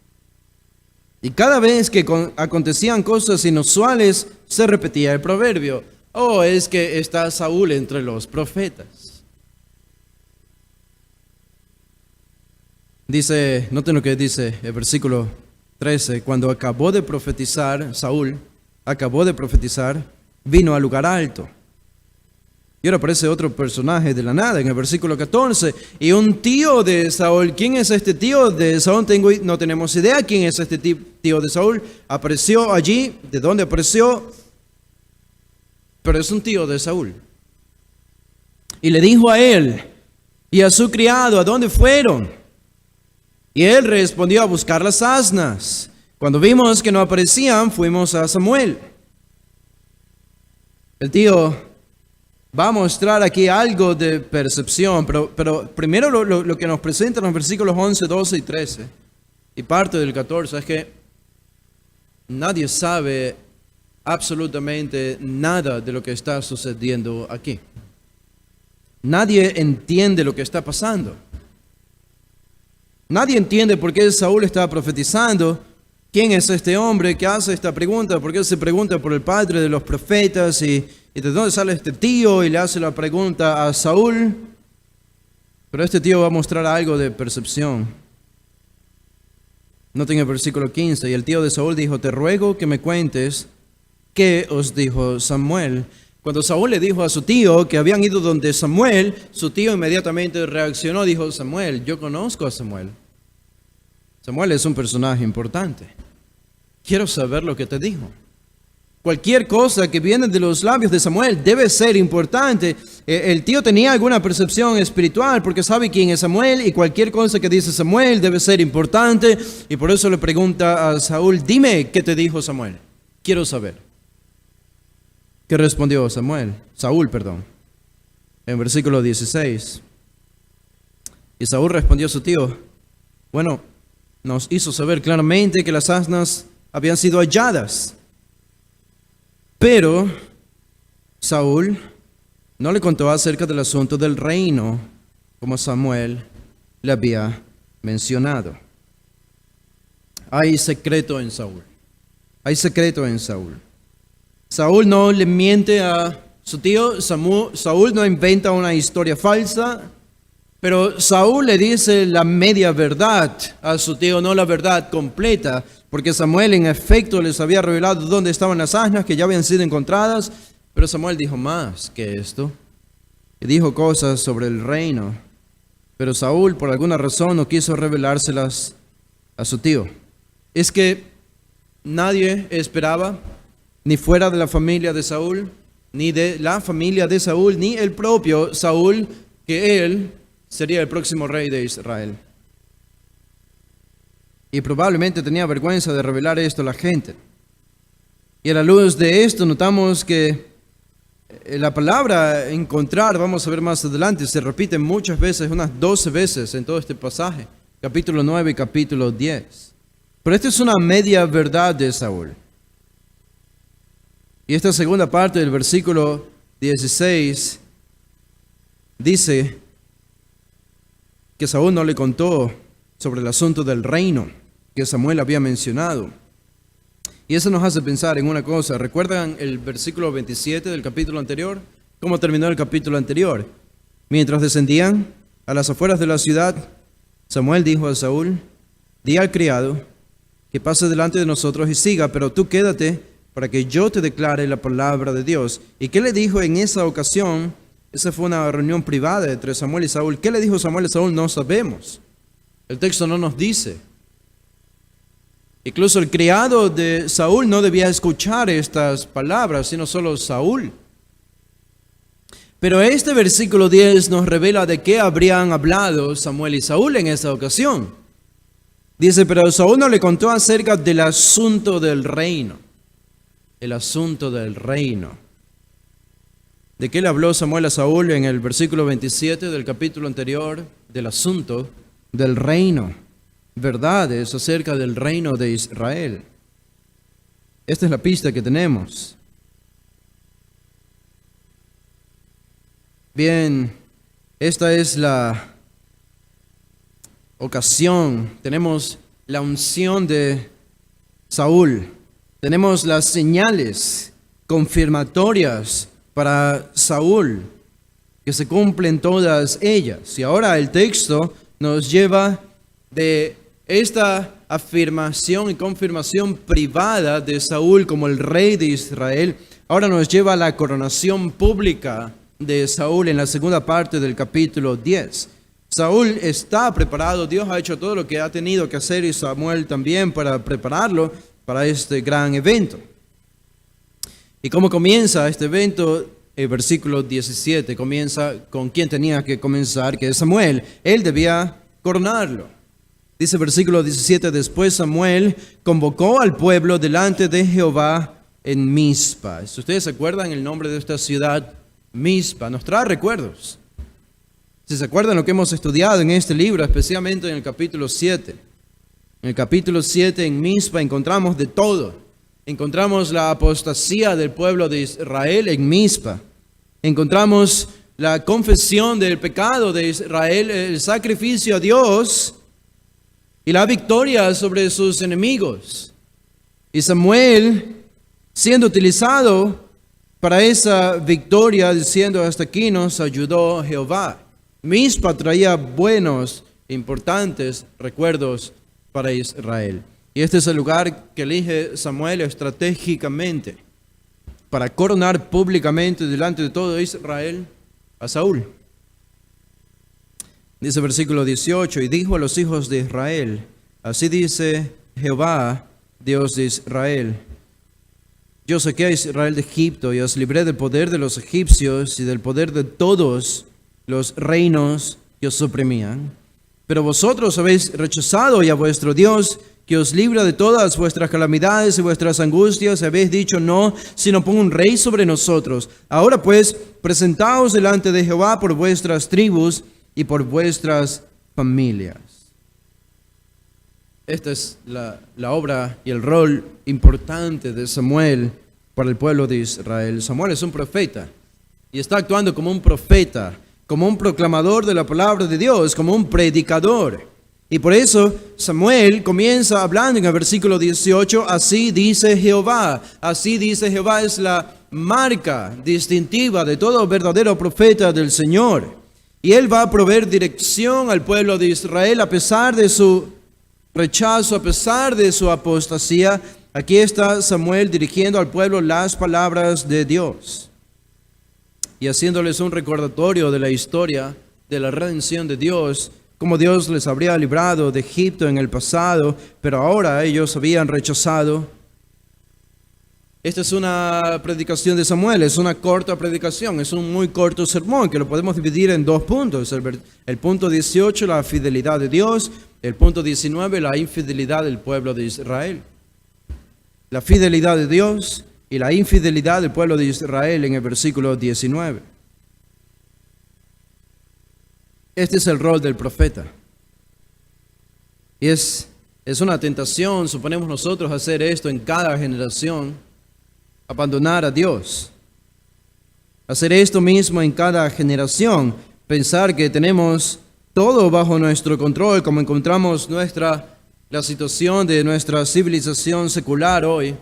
Y cada vez que acontecían cosas inusuales, se repetía el proverbio. Oh, es que está Saúl entre los profetas. Dice, noten lo que dice el versículo 13. Cuando acabó de profetizar, Saúl acabó de profetizar, vino al lugar alto. Y ahora aparece otro personaje de la nada en el versículo 14. Y un tío de Saúl. ¿Quién es este tío de Saúl? No tenemos idea quién es este tío de Saúl. Apareció allí. ¿De dónde apareció? Pero es un tío de Saúl. Y le dijo a él y a su criado, ¿a dónde fueron? Y él respondió, a buscar las asnas. Cuando vimos que no aparecían, fuimos a Samuel. El tío va a mostrar aquí algo de percepción, pero primero lo que nos presentan los versículos 11, 12 y 13 y parte del 14 es que nadie sabe absolutamente nada de lo que está sucediendo aquí. Nadie entiende lo que está pasando. Nadie entiende por qué Saúl está profetizando. ¿Quién es este hombre que hace esta pregunta? ¿Por qué se pregunta por el padre de los profetas? ¿Y de dónde sale este tío? Y le hace la pregunta a Saúl. Pero este tío va a mostrar algo de percepción. Noten el versículo 15. Y el tío de Saúl dijo, te ruego que me cuentes qué os dijo Samuel. Cuando Saúl le dijo a su tío que habían ido donde Samuel, su tío inmediatamente reaccionó, dijo, Samuel, yo conozco a Samuel. Samuel es un personaje importante. Quiero saber lo que te dijo. Cualquier cosa que viene de los labios de Samuel debe ser importante. El tío tenía alguna percepción espiritual porque sabe quién es Samuel y cualquier cosa que dice Samuel debe ser importante. Y por eso le pregunta a Saúl, dime qué te dijo Samuel. Quiero saber. ¿Qué respondió Saúl, en versículo 16. Y Saúl respondió a su tío, bueno, nos hizo saber claramente que las asnas habían sido halladas. Pero Saúl no le contó acerca del asunto del reino, como Samuel le había mencionado. Hay secreto en Saúl. Hay secreto en Saúl. Saúl no le miente a su tío. Saúl no inventa una historia falsa. Pero Saúl le dice la media verdad a su tío, no la verdad completa, porque Samuel en efecto les había revelado dónde estaban las asnas que ya habían sido encontradas, pero Samuel dijo más que esto, y dijo cosas sobre el reino, pero Saúl por alguna razón no quiso revelárselas a su tío. Es que nadie esperaba, ni fuera de la familia de Saúl, ni de la familia de Saúl, ni el propio Saúl, que él sería el próximo rey de Israel. Y probablemente tenía vergüenza de revelar esto a la gente. Y a la luz de esto notamos que la palabra encontrar, vamos a ver más adelante, se repite muchas veces, unas 12 veces en todo este pasaje, capítulo 9 y capítulo 10. Pero esta es una media verdad de Saúl. Y esta segunda parte del versículo 16 dice que Saúl no le contó sobre el asunto del reino que Samuel había mencionado. Y eso nos hace pensar en una cosa. ¿Recuerdan el versículo 27 del capítulo anterior? ¿Cómo terminó el capítulo anterior? Mientras descendían a las afueras de la ciudad, Samuel dijo a Saúl, di al criado que pase delante de nosotros y siga, pero tú quédate para que yo te declare la palabra de Dios. ¿Y qué le dijo en esa ocasión? Esa fue una reunión privada entre Samuel y Saúl. ¿Qué le dijo Samuel a Saúl? No sabemos. El texto no nos dice. Incluso el criado de Saúl no debía escuchar estas palabras, sino solo Saúl. Pero este versículo 10 nos revela de qué habrían hablado Samuel y Saúl en esa ocasión. Dice, pero Saúl no le contó acerca del asunto del reino. El asunto del reino. ¿De qué le habló Samuel a Saúl en el versículo 27 del capítulo anterior? Del asunto del reino. Verdades acerca del reino de Israel. Esta es la pista que tenemos. Bien, esta es la ocasión. Tenemos la unción de Saúl. Tenemos las señales confirmatorias para Saúl, que se cumplen todas ellas. Y ahora el texto nos lleva de esta afirmación y confirmación privada de Saúl como el rey de Israel, ahora nos lleva a la coronación pública de Saúl en la segunda parte del capítulo 10. Saúl está preparado, Dios ha hecho todo lo que ha tenido que hacer y Samuel también para prepararlo para este gran evento. ¿Y cómo comienza este evento? El versículo 17 comienza con quien tenía que comenzar, que es Samuel. Él debía coronarlo. Dice versículo 17, después Samuel convocó al pueblo delante de Jehová en Mizpa. Si ustedes se acuerdan el nombre de esta ciudad, Mizpa, nos trae recuerdos. Si se acuerdan lo que hemos estudiado en este libro, especialmente en el capítulo 7. En el capítulo 7 en Mizpa encontramos de todo. Encontramos la apostasía del pueblo de Israel en Mizpa. Encontramos la confesión del pecado de Israel, el sacrificio a Dios y la victoria sobre sus enemigos. Y Samuel siendo utilizado para esa victoria, diciendo hasta aquí nos ayudó Jehová. Mizpa traía buenos, importantes recuerdos para Israel. Y este es el lugar que elige Samuel estratégicamente para coronar públicamente delante de todo Israel a Saúl. Dice versículo 18, y dijo a los hijos de Israel, así dice Jehová, Dios de Israel, yo saqué a Israel de Egipto y os libré del poder de los egipcios y del poder de todos los reinos que os oprimían. Pero vosotros habéis rechazado a vuestro Dios, que os libra de todas vuestras calamidades y vuestras angustias, y habéis dicho no, sino pon un rey sobre nosotros. Ahora pues, presentaos delante de Jehová por vuestras tribus y por vuestras familias. Esta es la obra y el rol importante de Samuel para el pueblo de Israel. Samuel es un profeta y está actuando como un profeta, como un proclamador de la palabra de Dios, como un predicador. Y por eso Samuel comienza hablando en el versículo 18, así dice Jehová. Así dice Jehová es la marca distintiva de todo verdadero profeta del Señor. Y él va a proveer dirección al pueblo de Israel a pesar de su rechazo, a pesar de su apostasía. Aquí está Samuel dirigiendo al pueblo las palabras de Dios y haciéndoles un recordatorio de la historia de la redención de Dios, como Dios les habría librado de Egipto en el pasado, pero ahora ellos habían rechazado. Esta es una predicación de Samuel, es una corta predicación, es un muy corto sermón que lo podemos dividir en dos puntos. El punto 18, la fidelidad de Dios; el punto 19, la infidelidad del pueblo de Israel. La fidelidad de Dios y la infidelidad del pueblo de Israel en el versículo 19. Este es el rol del profeta. Y es una tentación, suponemos nosotros, hacer esto en cada generación, abandonar a Dios. Hacer esto mismo en cada generación, pensar que tenemos todo bajo nuestro control, como encontramos la situación de nuestra civilización secular hoy.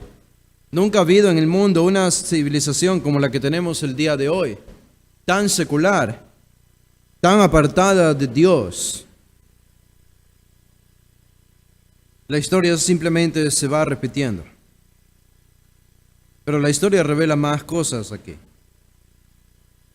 Nunca ha habido en el mundo una civilización como la que tenemos el día de hoy, tan secular, tan apartada de Dios. La historia simplemente se va repitiendo. Pero la historia revela más cosas aquí.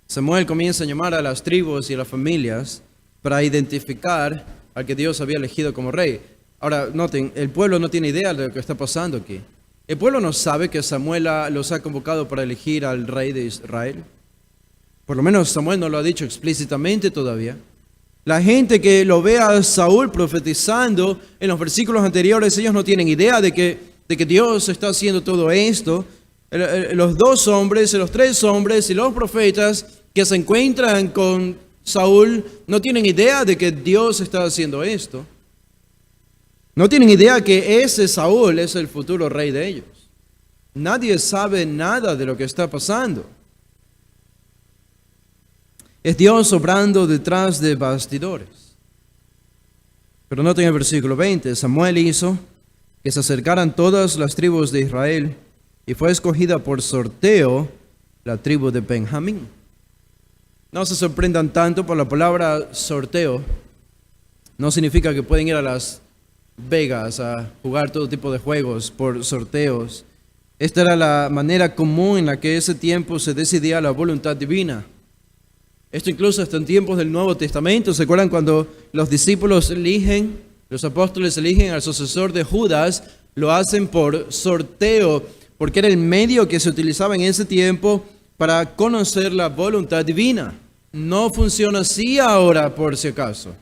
Samuel comienza a llamar a las tribus y a las familias para identificar al que Dios había elegido como rey. Ahora, noten, el pueblo no tiene idea de lo que está pasando aquí. El pueblo no sabe que Samuel los ha convocado para elegir al rey de Israel. Por lo menos Samuel no lo ha dicho explícitamente todavía. La gente que lo ve a Saúl profetizando en los versículos anteriores, ellos no tienen idea de que Dios está haciendo todo esto. Los dos hombres, los tres hombres y los profetas que se encuentran con Saúl no tienen idea de que Dios está haciendo esto. No tienen idea que ese Saúl es el futuro rey de ellos. Nadie sabe nada de lo que está pasando. Es Dios obrando detrás de bastidores. Pero noten el versículo 20. Samuel hizo que se acercaran todas las tribus de Israel y fue escogida por sorteo la tribu de Benjamín. No se sorprendan tanto por la palabra sorteo. No significa que pueden ir a Las Vegas a jugar todo tipo de juegos por sorteos. Esta era la manera común en la que ese tiempo se decidía la voluntad divina. Esto incluso hasta en tiempos del Nuevo Testamento. ¿Se acuerdan cuando los discípulos los apóstoles eligen al sucesor de Judas? Lo hacen por sorteo, porque era el medio que se utilizaba en ese tiempo para conocer la voluntad divina. No funciona así ahora, por si acaso.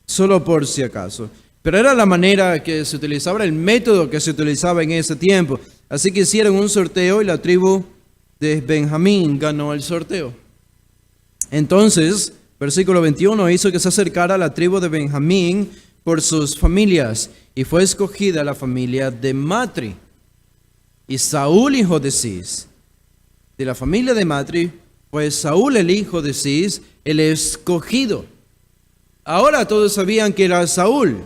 Solo por si acaso. Pero era la manera que se utilizaba, era el método que se utilizaba en ese tiempo. Así que hicieron un sorteo y la tribu de Benjamín ganó el sorteo. Entonces, versículo 21, hizo que se acercara a la tribu de Benjamín por sus familias, y fue escogida la familia de Matri. Y Saúl, hijo de Cis, de la familia de Matri, pues Saúl, el hijo de Cis, el escogido. Ahora todos sabían que era Saúl,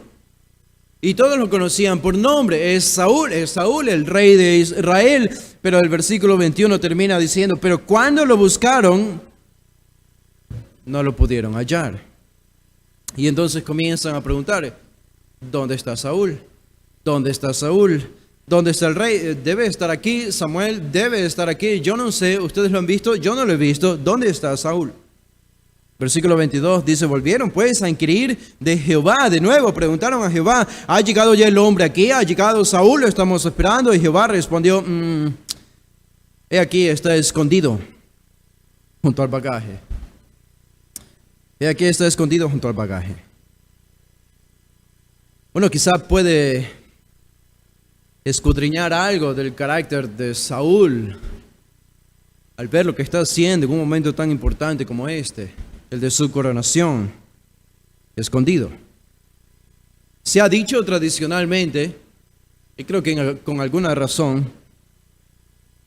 y todos lo conocían por nombre. Es Saúl, el rey de Israel. Pero el versículo 21 termina diciendo, pero cuando lo buscaron, no lo pudieron hallar. Y entonces comienzan a preguntar, ¿dónde está Saúl? ¿Dónde está Saúl? ¿Dónde está el rey? Debe estar aquí, Samuel debe estar aquí. Yo no sé, ustedes lo han visto, yo no lo he visto. ¿Dónde está Saúl? Versículo 22 dice, volvieron pues a inquirir de Jehová. De nuevo preguntaron a Jehová, ¿ha llegado ya el hombre aquí? ¿Ha llegado Saúl? Lo estamos esperando. Y Jehová respondió, he aquí, está escondido junto al bagaje. He aquí, está escondido junto al bagaje. Bueno, quizá puede escudriñar algo del carácter de Saúl al ver lo que está haciendo en un momento tan importante como este, el de su coronación, escondido. Se ha dicho tradicionalmente, y creo que con alguna razón,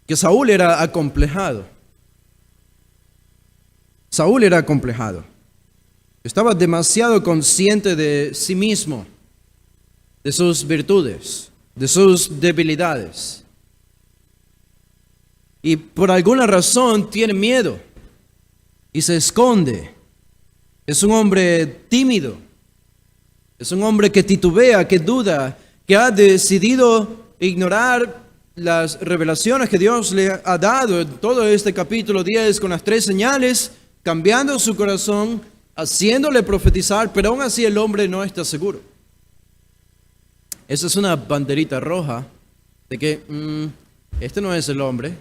que Saúl era acomplejado. Saúl era acomplejado. Estaba demasiado consciente de sí mismo, de sus virtudes, de sus debilidades. Y por alguna razón tiene miedo y se esconde. Es un hombre tímido. Es un hombre que titubea, que duda, que ha decidido ignorar las revelaciones que Dios le ha dado en todo este capítulo 10 con las 3 señales, cambiando su corazón, haciéndole profetizar, pero aún así el hombre no está seguro. Esa es una banderita roja de que este no es el hombre.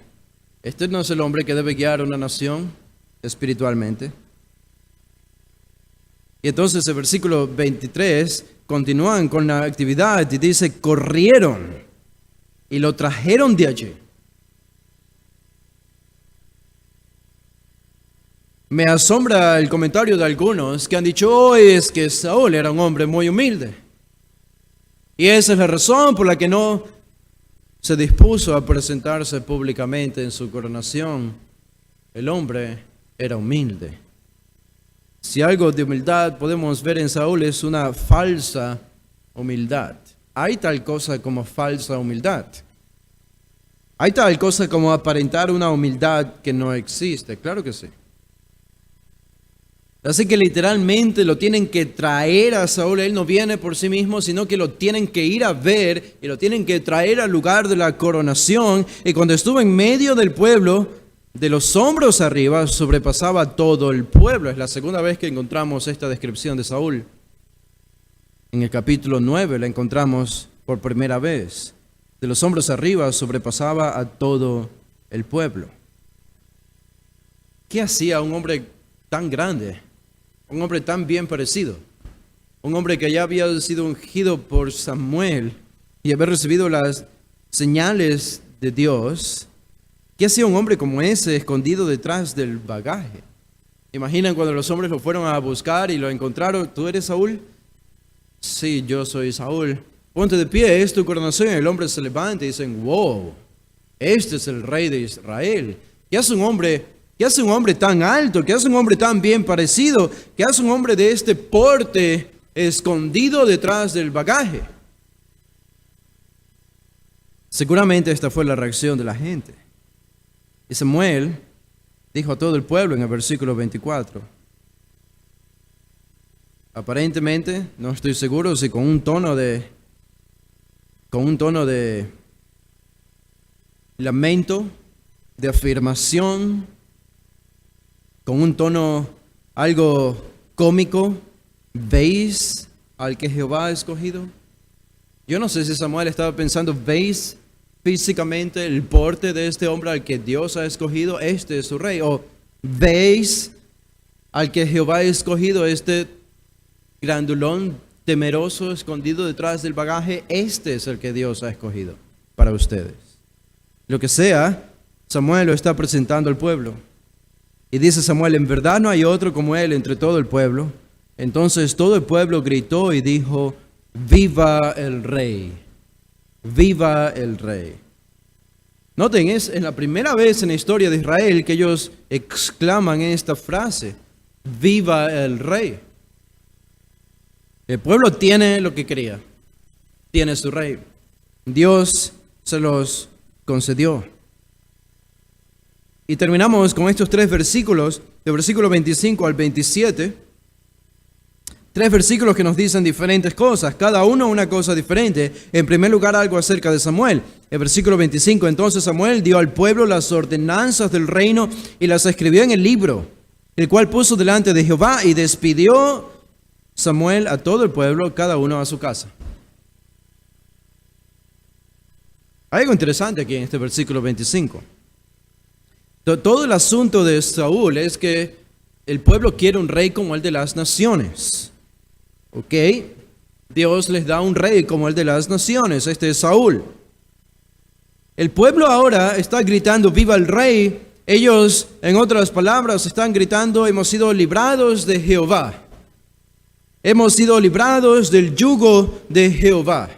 Este no es el hombre que debe guiar a una nación espiritualmente. Y entonces el versículo 23 continúan con la actividad y dice, corrieron y lo trajeron de allí. Me asombra el comentario de algunos que han dicho, es que Saúl era un hombre muy humilde. Y esa es la razón por la que no se dispuso a presentarse públicamente en su coronación. El hombre era humilde. Si algo de humildad podemos ver en Saúl es una falsa humildad. Hay tal cosa como falsa humildad. Hay tal cosa como aparentar una humildad que no existe. Claro que sí. Así que literalmente lo tienen que traer a Saúl. Él no viene por sí mismo, sino que lo tienen que ir a ver y lo tienen que traer al lugar de la coronación. Y cuando estuvo en medio del pueblo, de los hombros arriba, sobrepasaba todo el pueblo. Es la segunda vez que encontramos esta descripción de Saúl. En el capítulo 9 la encontramos por primera vez. De los hombros arriba sobrepasaba a todo el pueblo. ¿Qué hacía un hombre tan grande? Un hombre tan bien parecido, un hombre que ya había sido ungido por Samuel y haber recibido las señales de Dios. ¿Qué hacía un hombre como ese escondido detrás del bagaje? ¿Imaginan cuando los hombres lo fueron a buscar y lo encontraron? ¿Tú eres Saúl? Sí, yo soy Saúl. Ponte de pie, es tu coronación. El hombre se levanta y dicen, wow, este es el rey de Israel. ¿Qué hace un hombre? ¿Qué hace un hombre tan alto? ¿Qué hace un hombre tan bien parecido? ¿Qué hace un hombre de este porte escondido detrás del bagaje? Seguramente esta fue la reacción de la gente. Y Samuel dijo a todo el pueblo en el versículo 24. Aparentemente, no estoy seguro si con un tono de lamento, de afirmación, con un tono algo cómico, ¿veis al que Jehová ha escogido? Yo no sé si Samuel estaba pensando, ¿veis físicamente el porte de este hombre al que Dios ha escogido? Este es su rey. O ¿veis al que Jehová ha escogido, este grandulón temeroso escondido detrás del bagaje? Este es el que Dios ha escogido para ustedes. Lo que sea, Samuel lo está presentando al pueblo. Y dice Samuel, en verdad no hay otro como él entre todo el pueblo. Entonces todo el pueblo gritó y dijo, viva el rey, viva el rey. Noten, es la primera vez en la historia de Israel que ellos exclaman esta frase, viva el rey. El pueblo tiene lo que quería, tiene su rey. Dios se los concedió. Y terminamos con estos 3 versículos, de versículo 25 al 27. 3 versículos que nos dicen diferentes cosas, cada uno una cosa diferente. En primer lugar, algo acerca de Samuel. El versículo 25, entonces Samuel dio al pueblo las ordenanzas del reino y las escribió en el libro el cual puso delante de Jehová y despidió Samuel a todo el pueblo, cada uno a su casa. Hay algo interesante aquí en este versículo 25. Todo el asunto de Saúl es que el pueblo quiere un rey como el de las naciones. ¿Ok? Dios les da un rey como el de las naciones. Este es Saúl. El pueblo ahora está gritando, ¡viva el rey! Ellos, en otras palabras, están gritando, hemos sido librados de Jehová. Hemos sido librados del yugo de Jehová.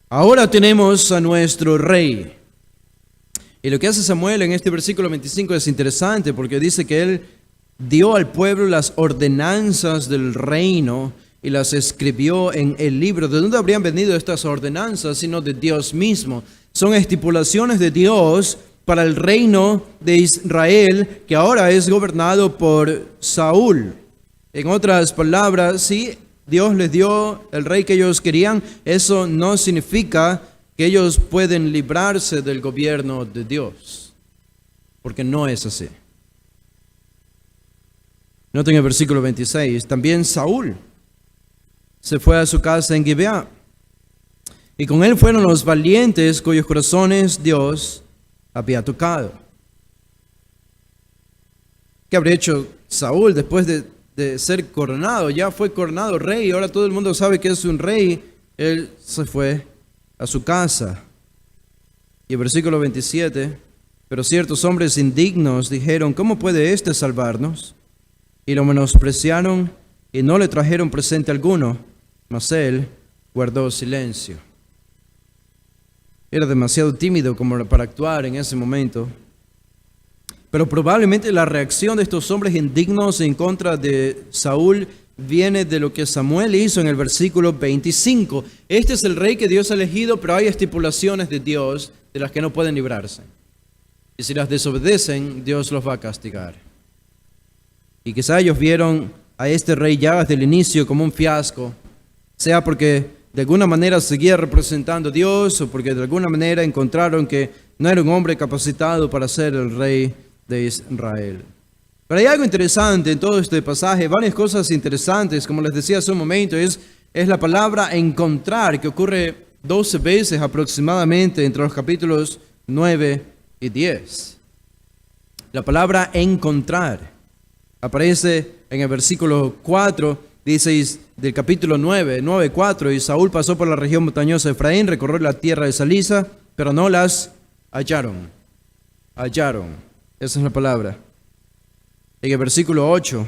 Ahora tenemos a nuestro rey. Y lo que hace Samuel en este versículo 25 es interesante porque dice que él dio al pueblo las ordenanzas del reino y las escribió en el libro. ¿De dónde habrían venido estas ordenanzas sino de Dios mismo? Son estipulaciones de Dios para el reino de Israel que ahora es gobernado por Saúl. En otras palabras, sí, Dios les dio el rey que ellos querían. Eso no significa que ellos pueden librarse del gobierno de Dios, porque no es así. Noten el versículo 26, también Saúl se fue a su casa en Gibeá, y con él fueron los valientes cuyos corazones Dios había tocado. ¿Qué habría hecho Saúl después de ser coronado? Ya fue coronado rey, ahora todo el mundo sabe que es un rey. Él se fue a su casa. Y el versículo 27, pero ciertos hombres indignos dijeron, ¿cómo puede éste salvarnos? Y lo menospreciaron y no le trajeron presente alguno, mas él guardó silencio. Era demasiado tímido como para actuar en ese momento. Pero probablemente la reacción de estos hombres indignos en contra de Saúl viene de lo que Samuel hizo en el versículo 25. Este es el rey que Dios ha elegido, pero hay estipulaciones de Dios de las que no pueden librarse. Y si las desobedecen, Dios los va a castigar. Y quizá ellos vieron a este rey ya desde el inicio como un fiasco, sea porque de alguna manera seguía representando a Dios o porque de alguna manera encontraron que no era un hombre capacitado para ser el rey de Israel. Pero hay algo interesante en todo este pasaje, varias cosas interesantes, como les decía hace un momento, es la palabra encontrar, que ocurre 12 veces aproximadamente entre los capítulos 9 y 10. La palabra encontrar aparece en el versículo 4, dice del capítulo 9:4, y Saúl pasó por la región montañosa de Efraín, recorrió la tierra de Salisa, pero no las hallaron. Esa es la palabra. En el versículo 8,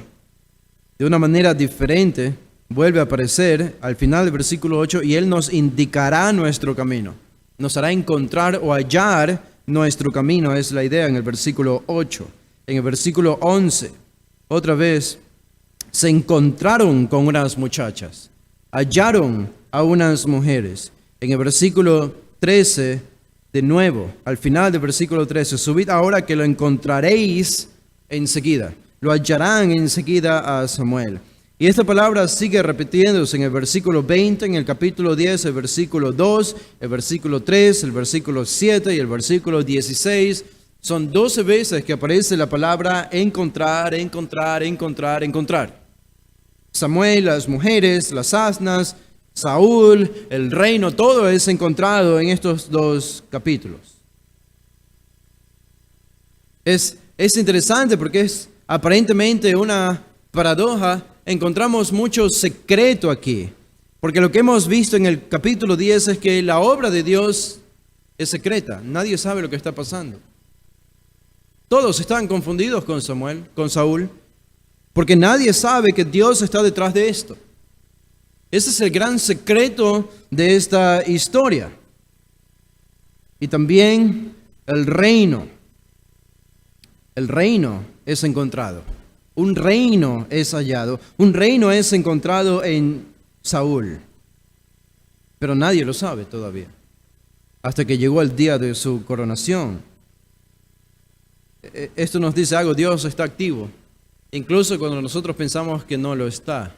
de una manera diferente, vuelve a aparecer al final del versículo 8, y Él nos indicará nuestro camino. Nos hará encontrar o hallar nuestro camino, es la idea en el versículo 8. En el versículo 11, otra vez, se encontraron con unas muchachas, hallaron a unas mujeres. En el versículo 13, de nuevo, al final del versículo 13, subid ahora que lo encontraréis enseguida. Lo hallarán enseguida a Samuel. Y esta palabra sigue repitiéndose en el versículo 20, en el capítulo 10, el versículo 2, el versículo 3, el versículo 7 y el versículo 16. Son 12 veces que aparece la palabra encontrar. Samuel, las mujeres, las asnas, Saúl, el reino, todo es encontrado en estos dos capítulos. Es interesante porque es aparentemente una paradoja. Encontramos mucho secreto aquí, porque lo que hemos visto en el capítulo 10 es que la obra de Dios es secreta. Nadie sabe lo que está pasando. Todos están confundidos con Saúl, porque nadie sabe que Dios está detrás de esto. Ese es el gran secreto de esta historia. Y también el reino. El reino es encontrado. Un reino es hallado. Un reino es encontrado en Saúl. Pero nadie lo sabe todavía. Hasta que llegó el día de su coronación. Esto nos dice algo. Dios está activo. Incluso cuando nosotros pensamos que no lo está.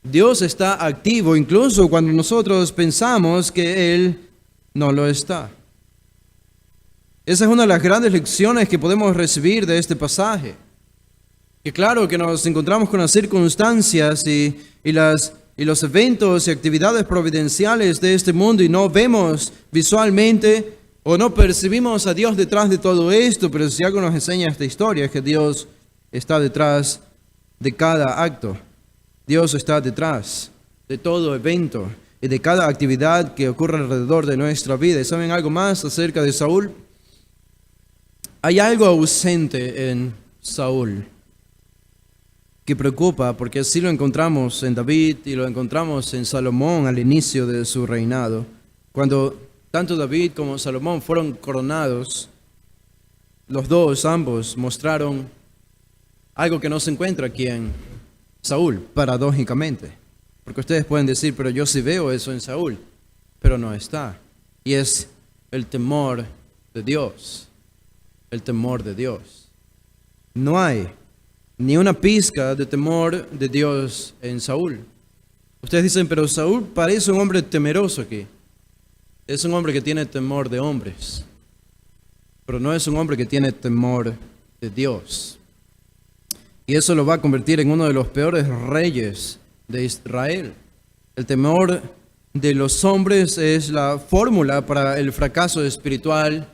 Dios está activo incluso cuando nosotros pensamos que Él no lo está. Esa es una de las grandes lecciones que podemos recibir de este pasaje. Que claro que nos encontramos con las circunstancias y los eventos y actividades providenciales de este mundo y no vemos visualmente o no percibimos a Dios detrás de todo esto, pero si algo nos enseña esta historia es que Dios está detrás de cada acto. Dios está detrás de todo evento y de cada actividad que ocurre alrededor de nuestra vida. ¿Y saben algo más acerca de Saúl? Hay algo ausente en Saúl que preocupa, porque así lo encontramos en David y lo encontramos en Salomón al inicio de su reinado. Cuando tanto David como Salomón fueron coronados, los dos, ambos, mostraron algo que no se encuentra aquí en Saúl, paradójicamente. Porque ustedes pueden decir, pero yo sí veo eso en Saúl, pero no está. Y es el temor de Dios, el temor de Dios. No hay ni una pizca de temor de Dios en Saúl. Ustedes dicen, pero Saúl parece un hombre temeroso aquí. Es un hombre que tiene temor de hombres, pero no es un hombre que tiene temor de Dios. Y eso lo va a convertir en uno de los peores reyes de Israel. El temor de los hombres es la fórmula para el fracaso espiritual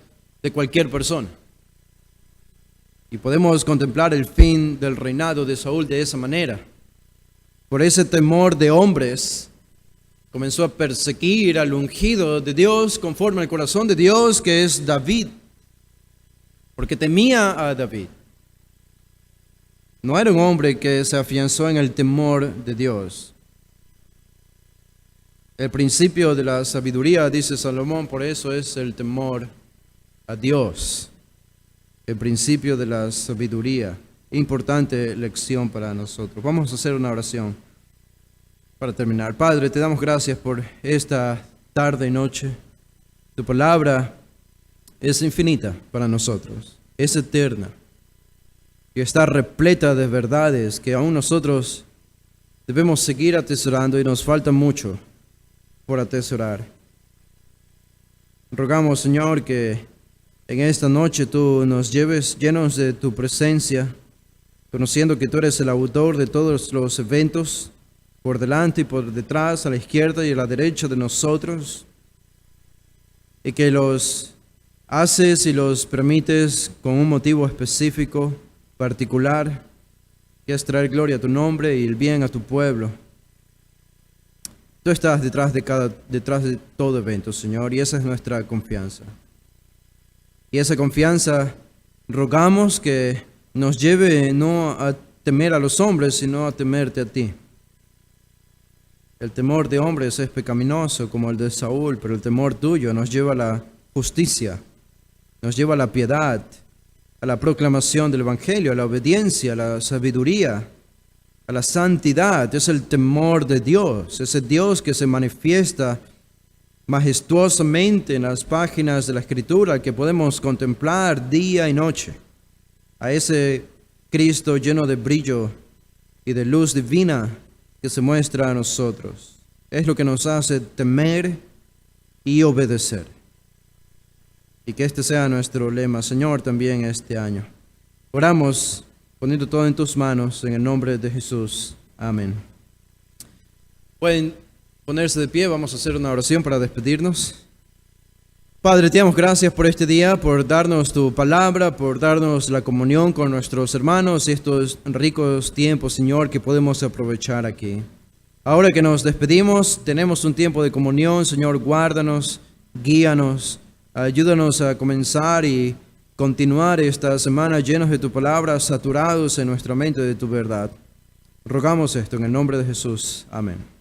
de cualquier persona. Y podemos contemplar el fin del reinado de Saúl de esa manera. Por ese temor de hombres, comenzó a perseguir al ungido de Dios conforme al corazón de Dios, que es David. Porque temía a David. No era un hombre que se afianzó en el temor de Dios. El principio de la sabiduría, dice Salomón, por eso es el temor a Dios. El principio de la sabiduría. Importante lección para nosotros. Vamos a hacer una oración para terminar. Padre, te damos gracias por esta tarde y noche. Tu palabra es infinita para nosotros. Es eterna. Y está repleta de verdades que aún nosotros debemos seguir atesorando y nos falta mucho por atesorar. Rogamos, Señor, que en esta noche tú nos lleves llenos de tu presencia, conociendo que tú eres el autor de todos los eventos, por delante y por detrás, a la izquierda y a la derecha de nosotros, y que los haces y los permites con un motivo específico, particular, que es traer gloria a tu nombre y el bien a tu pueblo. Tú estás detrás de todo evento, Señor, y esa es nuestra confianza. Y esa confianza rogamos que nos lleve no a temer a los hombres, sino a temerte a ti. El temor de hombres es pecaminoso como el de Saúl, pero el temor tuyo nos lleva a la justicia, nos lleva a la piedad, a la proclamación del Evangelio, a la obediencia, a la sabiduría, a la santidad. Es el temor de Dios, ese Dios que se manifiesta majestuosamente en las páginas de la Escritura que podemos contemplar día y noche. A ese Cristo lleno de brillo y de luz divina que se muestra a nosotros. Es lo que nos hace temer y obedecer. Y que este sea nuestro lema, Señor, también este año. Oramos poniendo todo en tus manos, en el nombre de Jesús. Amén. Pueden ponerse de pie, vamos a hacer una oración para despedirnos. Padre, te damos gracias por este día, por darnos tu palabra, por darnos la comunión con nuestros hermanos y estos ricos tiempos, Señor, que podemos aprovechar aquí. Ahora que nos despedimos, tenemos un tiempo de comunión, Señor, guárdanos, guíanos, ayúdanos a comenzar y continuar esta semana llenos de tu palabra, saturados en nuestra mente de tu verdad. Rogamos esto en el nombre de Jesús. Amén.